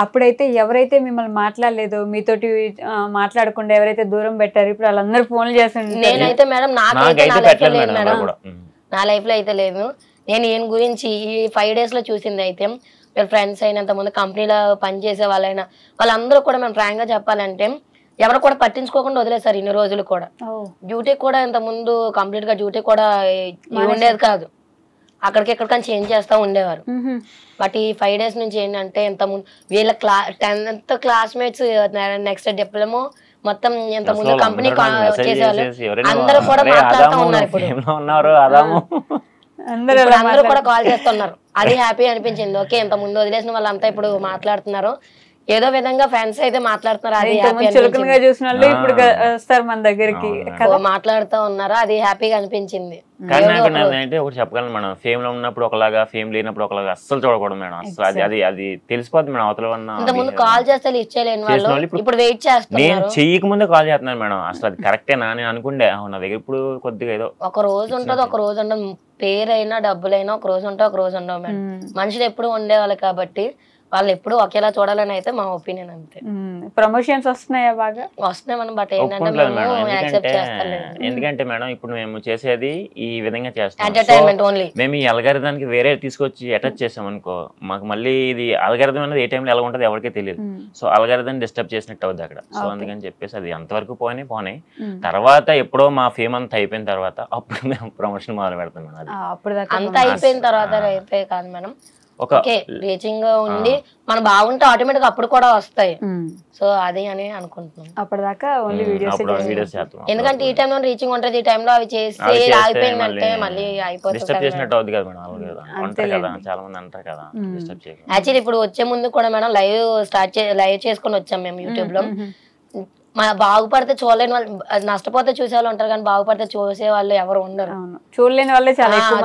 Speaker 3: అప్పుడైతే ఎవరైతే మిమ్మల్ని మాట్లాడలేదు, మీతోటి మాట్లాడకుండా ఎవరైతే దూరం పెట్టారు, ఇప్పుడు వాళ్ళందరూ ఫోన్లు చేస్తారు.
Speaker 4: నేనైతే మేడం నాకైతే నా లైఫ్ లో లేదు మేడం, నా లైఫ్ లో అయితే లేదు. నేను ఈయన గురించి ఈ 5 days లో చూసింది అయితే వీళ్ళ ఫ్రెండ్స్ అయినంత ముందు కంపెనీలో పనిచేసే వాళ్ళైనా వాళ్ళందరూ కూడా మేము ఫ్రాంక్ గా చెప్పాలంటే ఎవరు కూడా పట్టించుకోకుండా వదిలేసారు ఇన్ని రోజులు కూడా. డ్యూటీ కూడా ఇంత ముందు కంప్లీట్ గా డ్యూటీ కూడా ఉండేది కాదు, అక్కడికి ఎక్కడికైనా చేంజ్ చేస్తూ ఉండేవారు. బట్ ఈ 5 days నుంచి ఏంటంటే ఇంత ముందు వీళ్ళ 10th క్లాస్మేట్స్ నెక్స్ట్ డిప్లొమో మొత్తం ఇంత ముందు కంపెనీ చేసేవాళ్ళు అందరూ కూడా మాట్లాడుతూ ఉన్నారు. ఇప్పుడు అందరూ కూడా కాల్ చేస్తున్నారు, అది హ్యాపీ అనిపించింది. ఓకే ఇంత ముందు వదిలేసిన వాళ్ళంతా ఇప్పుడు మాట్లాడుతున్నారు, ఏదో విధంగా ఫ్యాన్స్ అయితే మాట్లాడుతున్నారు, అది మాట్లాడుతూ ఉన్నారు, అది హ్యాపీగా అనిపించింది.
Speaker 5: కానీ అంటే ఒకటి చెప్పగలను మేడం, ఫేమ్ లో ఉన్నప్పుడు ఒకలాగా, ఫేమ్ లేనప్పుడు ఒకలాగా అస్సలు చూడకూడదు మేడం. అసలు అది తెలిసిపోద్ది మేడం అవతల ఉన్న.
Speaker 4: ఇంత ముందు కాల్ చేస్తే ఇచ్చేలేని వాళ్ళు ఇప్పుడు వెయిట్ చేస్తారు.
Speaker 5: నేను చెయ్యక ముందే కాల్ చేస్తున్నాను మేడం, అసలు అది కరెక్టేనా అని అనుకుంటే నా దగ్గర ఇప్పుడు కొద్దిగా ఏదో
Speaker 4: ఒక రోజు ఉంటది, ఒక రోజు ఉండదు, పేరైనా డబ్బులైనా ఒక రోజు ఉంటా ఒక రోజు ఉండవు మేడం. మనుషులు ఎప్పుడు ఉండేవాళ్ళు కాబట్టి వాళ్ళు ఎప్పుడు ఒకేలా చూడాలని అయితే మా ఒపీనియన్ అంతే.
Speaker 3: ప్రమోషన్స్ వస్తున్నాయా? బాగా
Speaker 4: వస్తున్నాయి మనం, బట్ ఏంటంటే
Speaker 5: ఎందుకంటే మేడం ఇప్పుడు మేము చేసేది ఈ విధంగా చేస్తాం,
Speaker 4: ఎంటర్టైన్మెంట్ ఓన్లీ.
Speaker 5: మేము ఈ అల్గారిథానికి వేరే తీసుకొచ్చి అటాచ్ చేసాం అనుకో, మాకు మళ్ళీ ఇది అల్గారిథం అనేది ఏ టైంలో ఎలా ఉంటుంది ఎవరికీ తెలియదు. సో అల్గారిథం డిస్టర్బ్ చేసినట్టు అవుద్ది అక్కడ. సో అందుకని చెప్పేసి అది అంతవరకు పోనీ తర్వాత ఎప్పుడో మా ఫేమ్ అంతా అయిపోయిన తర్వాత అప్పుడు మేము ప్రమోషన్ మొదలు పెడతాం మేడం.
Speaker 4: అంతా అయిపోయిన తర్వాత అయితే కాదు మేడం, రీచింగ్ ఉండి మనం బాగుంటే ఆటోమేటిక్ అప్పుడు కూడా వస్తాయి. సో అది అని అనుకుంటున్నాం.
Speaker 3: అప్పటిదాకా ఓన్లీ వీడియోస్
Speaker 5: చేస్తాం,
Speaker 4: ఎందుకంటే ఈ టైంలో రీచింగ్ ఉంటుంది, ఈ టైంలో అవి చేసి ఆగిపోయిందంటే మళ్ళీ అయిపోతుంది. యాక్చువల్లీ ఇప్పుడు వచ్చే ముందు కూడా మేడం లైవ్ చేసుకొని వచ్చాం మేము యూట్యూబ్ లో. బాగుపడితే చూడలేని వాళ్ళు, నష్టపోతే చూసే వాళ్ళు ఉంటారు కానీ బాగుపడితే చూసే వాళ్ళు ఎవరు ఉండరు,
Speaker 3: చూడలేని వాళ్ళే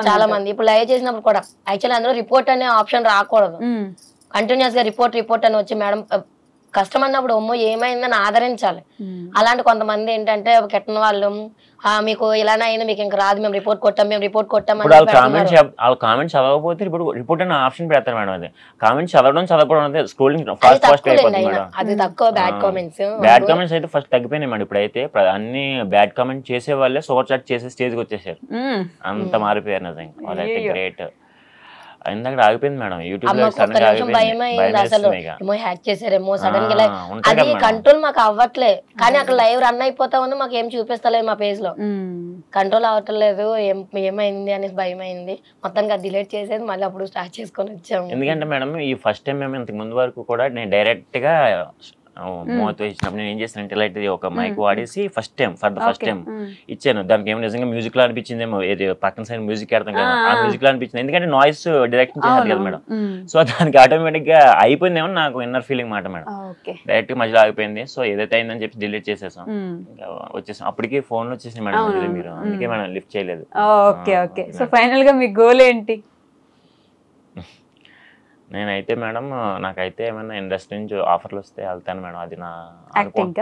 Speaker 4: చాలా మంది. ఇప్పుడు లైవ్ చేసినప్పుడు కూడా యాక్చువల్లీ అందులో రిపోర్ట్ అనే ఆప్షన్ రాకూడదు, కంటిన్యూస్ గా రిపోర్ట్ అని వచ్చి మేడం కష్టం అన్నప్పుడు అమ్మో ఏమైందని ఆదరించాలి. అలాంటి కొంతమంది ఏంటంటే కెట్టిన వాళ్ళు మీకు ఇలానే అయింది, మీకు ఇంకా రాదు, మేము రిపోర్ట్ కొట్టాం
Speaker 5: కామెంట్స్ చదవకపోతే రిపోర్ట్ అనే ఆప్షన్ పెడతారు మేడం. అది కామెంట్స్ చదవడం స్క్రోలింగ్ ఫాస్ట్
Speaker 4: అది తక్కువ. బ్యాడ్
Speaker 5: కామెంట్స్ అయితే ఫస్ట్ తగ్గిపోయినాయి మేడం. ఇప్పుడైతే అన్ని బ్యాడ్ కామెంట్ చేసే వాళ్ళే సూపర్ చాట్ చేసే స్టేజ్ కి వచ్చేసారు, అంత మారిపోయారు నిజంగా. వాళ్ళైతే గ్రేట్. ఇందాక ఆగిపోయింది మేడం యూట్యూబ్ లో,
Speaker 4: హ్యాక్ చేసారేమో సడన్ గా. అది కంట్రోల్ మాకు అవ్వట్లే, కానీ అక్కడ లైవ్ రన్ అయిపోతా ఉంది, మాకు ఏం చూపిస్తలేదు మా పేజ్ లో, కంట్రోల్ అవ్వట్లేదు. ఏమైంది అనేసి భయం అయింది, మొత్తానికి అది డిలీట్ చేసేది మళ్ళీ అప్పుడు స్టార్ట్ చేసుకొని వచ్చాము.
Speaker 5: ఎందుకంటే మేడం ఈ ఫస్ట్ టైం మేము ఇంతకు ముందు వరకు కూడా నేను డైరెక్ట్ గా మోతో ఇచ్చినప్పుడు నేను ఏం చేస్తానంటే ఇలాంటిది ఒక మైక్ వాడేసి ఫస్ట్ టైం ఇచ్చాను. దానికి ఏమో నిజంగా మ్యూజిక్ లో అనిపించిందేమో, పక్కన సైడ్ మ్యూజిక్ ఆడతాం కదా ఆ మ్యూజిక్ లో అనిపించింది, ఎందుకంటే నాయిస్ డైరెక్షన్ చేశారు కదా మేడం. సో దానికి ఆటోమేటిక్ గా అయిపోయిందేమో నాకు ఇన్నర్ ఫీలింగ్ మాట మేడం. డైరెక్ట్ గా మధ్యలో ఆగిపోయింది. సో ఏదైతే అయిందని చెప్పి డిలీట్ చేసేసాం, వచ్చేసాం. అప్పటికి ఫోన్ వచ్చేసి మేడం మీరు, అందుకే మేడం లిఫ్ట్ చేయలేదు.
Speaker 3: Okay okay. సో ఫైనల్ గా మీ గోల్ ఏంటి?
Speaker 5: నేనైతే మేడం నాకైతే ఏమైనా ఇండస్ట్రీ నుంచి ఆఫర్లు వస్తే వెళ్తాను మేడం. అది నా యాక్టింగ్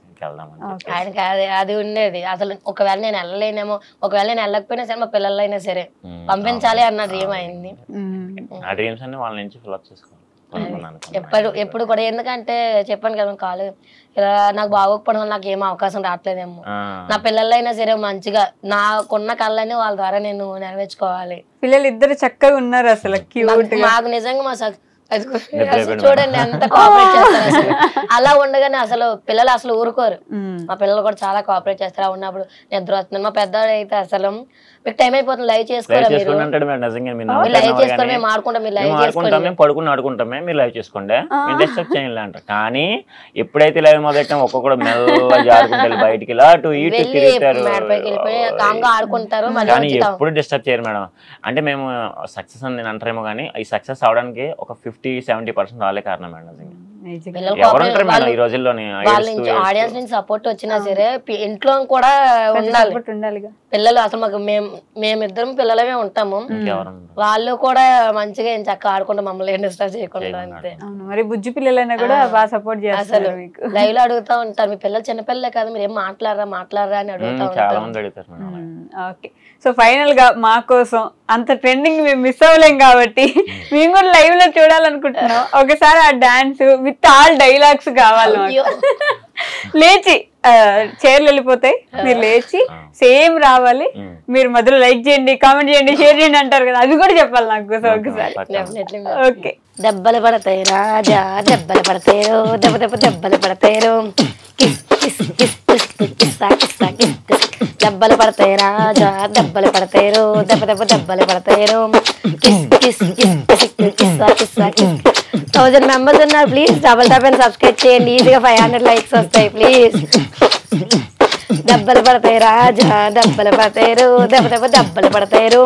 Speaker 5: సైడ్కి వెళ్దామని.
Speaker 4: ఆయనకి అది ఉండేది అసలు. ఒకవేళ నేను వెళ్ళలేనేమో, ఒకవేళ నేను వెళ్ళకపోయినా సరే మా పిల్లలైనా సరే పంపించాలి అన్న డ్రీమ్ అయింది.
Speaker 5: ఆ డ్రీమ్స్ అన్ని వాళ్ళ నుంచి ఫిల్అప్ చేసుకోవాలి
Speaker 4: ఎప్పుడు కూడా. ఎందుకంటే చెప్పాను కదా కాలు ఇలా నాకు బాగోకపోవడం వల్ల నాకు ఏమో అవకాశం రావట్లేదేమో. నా పిల్లలైనా సరే మంచిగా నాకున్న కళ్ళని వాళ్ళ ద్వారా నేను నెరవేర్చుకోవాలి.
Speaker 3: పిల్లలు ఇద్దరు చక్కగా ఉన్నారు అసలు.
Speaker 4: మాకు నిజంగా మా చూడండి ఎంత కోఆపరేట్ చేస్తారు అసలు. అలా ఉండగానే అసలు పిల్లలు అసలు ఊరుకోరు. మా పిల్లలు కూడా చాలా కోఆపరేట్ చేస్తారు. అలా ఉన్నప్పుడు నిద్ర వస్తుంది. మా పెద్దవాడు అయితే అసలు మీకు టైం అయిపోతుంది, లైవ్ చేసుకోరా మీరు, లైవ్ చేసుకోండి, మేము ఆడుకుంటాం, మీరు లైవ్ చేసుకోండి,
Speaker 5: పడుకుని ఆడుకుంటామే, మీరు లైవ్ చేసుకోండి, డిస్టర్బ్ చేయాలి అంటారు. కానీ ఎప్పుడైతే లైవ్ మొదలెట్టాం ఒక్కొక్కడు మెల్లగా జారుకుంటారు బయటికి, ఇలా అటు ఇటు తిరుగుతారు,
Speaker 4: ఆడుకుంటారు.
Speaker 5: కానీ ఎప్పుడు డిస్టర్బ్ చేయరు మేడం. అంటే మేము సక్సెస్ అని నేను అంటారేమో కానీ ఈ సక్సెస్ అవడానికి ఒక 50-70% వాళ్ళే కారణం మేడం. ఈ రోజుల్లోని
Speaker 4: ఆడియన్స్ నుంచి సపోర్ట్ వచ్చినా సరే ఇంట్లో కూడా ఉండాలి పిల్లలు. అసలు మాకు మేమిద్దరం పిల్లలమే ఉంటాము, వాళ్ళు కూడా మంచిగా ఏం చక్కగా ఆడుకుంటాం, మమ్మల్ని ఏం డిస్టర్బ్ చేయకుండా. అంతే.
Speaker 3: మరి బుజ్జి పిల్లలైనా కూడా బాగా సపోర్ట్ చేస్తారు.
Speaker 4: లైవ్ లో అడుగుతా ఉంటారు, మీ పిల్లలు చిన్నపిల్లలే కదా మీరు ఏం మాట్లాడరా అని అడుగుతా ఉంటారు.
Speaker 3: ఓకే. సో ఫైనల్ గా మా కోసం అంత ట్రెండింగ్ మేము మిస్ అవ్వలేం కాబట్టి మేము కూడా లైవ్ లో చూడాలనుకుంటున్నాం. ఒకసారి ఆ డాన్స్ విత్ ఆల్ డైలాగ్స్ కావాలి. లేచి చైర్లు వెళ్ళిపోతాయి, మీరు లేచి సేమ్ రావాలి. మీరు మధ్యలో లైక్ చేయండి, కామెంట్ చేయండి, షేర్ చేయండి అంటారు కదా, అది కూడా చెప్పాలి నాకు ఒకసారి. ఓకే.
Speaker 4: దెబ్బలు పడతాయి రాజా, దెబ్బలు పడతారు, దెబ్బలు పడతారు, దెబ్బలు పడతాయి రాజా, దెబ్బలు పడతారు, దెబ్బలు పడతారు. 1000 మెంబర్స్ ఉన్నారు, please double type and subscribe చేయండి. ఈజీగా 500 లైక్స్ వస్తాయి ప్లీజ్. దెబ్బలు పడతాయి రాజా, దెబ్బలు పడతారు, దెబ్బలు పడతారు.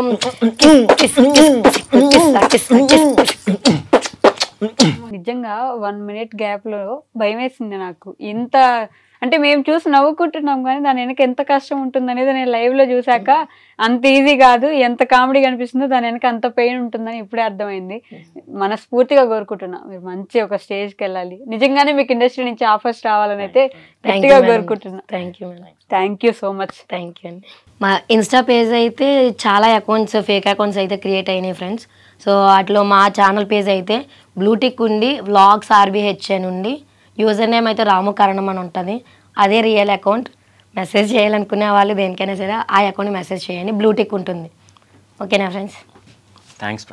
Speaker 3: నిజంగా 1 minute గ్యాప్ లో భయం వేసింది నాకు. ఎంత అంటే మేము చూసి నవ్వుకుంటున్నాం కానీ దాని వెనక ఎంత కష్టం ఉంటుంది అనేది నేను లైవ్ లో చూసాక అంత ఈజీ కాదు, ఎంత కామెడీ కనిపిస్తుందో దాని వెనక అంత పెయిన్ ఉంటుందని ఇప్పుడే అర్థమైంది. మనస్ఫూర్తిగా కోరుకుంటున్నా మీరు మంచి ఒక స్టేజ్కి వెళ్ళాలి. నిజంగానే మీకు ఇండస్ట్రీ నుంచి ఆఫర్స్ రావాలని అయితే గట్టిగా కోరుకుంటున్నా. Thank you so much.
Speaker 4: Thank you అండి. మా ఇన్స్టా పేజ్ అయితే చాలా అకౌంట్స్, ఫేక్ అకౌంట్స్ అయితే క్రియేట్ అయినాయి ఫ్రెండ్స్. సో వాటిలో మా ఛానల్ పేజ్ అయితే బ్లూటిక్ ఉండి వ్లాగ్స్ RBH అని ఉండి, యూజర్ నేమ్ అయితే రాముకరణం అని ఉంటుంది, అదే రియల్ అకౌంట్. మెసేజ్ చేయాలనుకునే వాళ్ళు దేనికైనా సరే ఆ అకౌంట్ని మెసేజ్ చేయండి, బ్లూటిక్ ఉంటుంది. ఓకేనా ఫ్రెండ్స్?
Speaker 5: థ్యాంక్స్.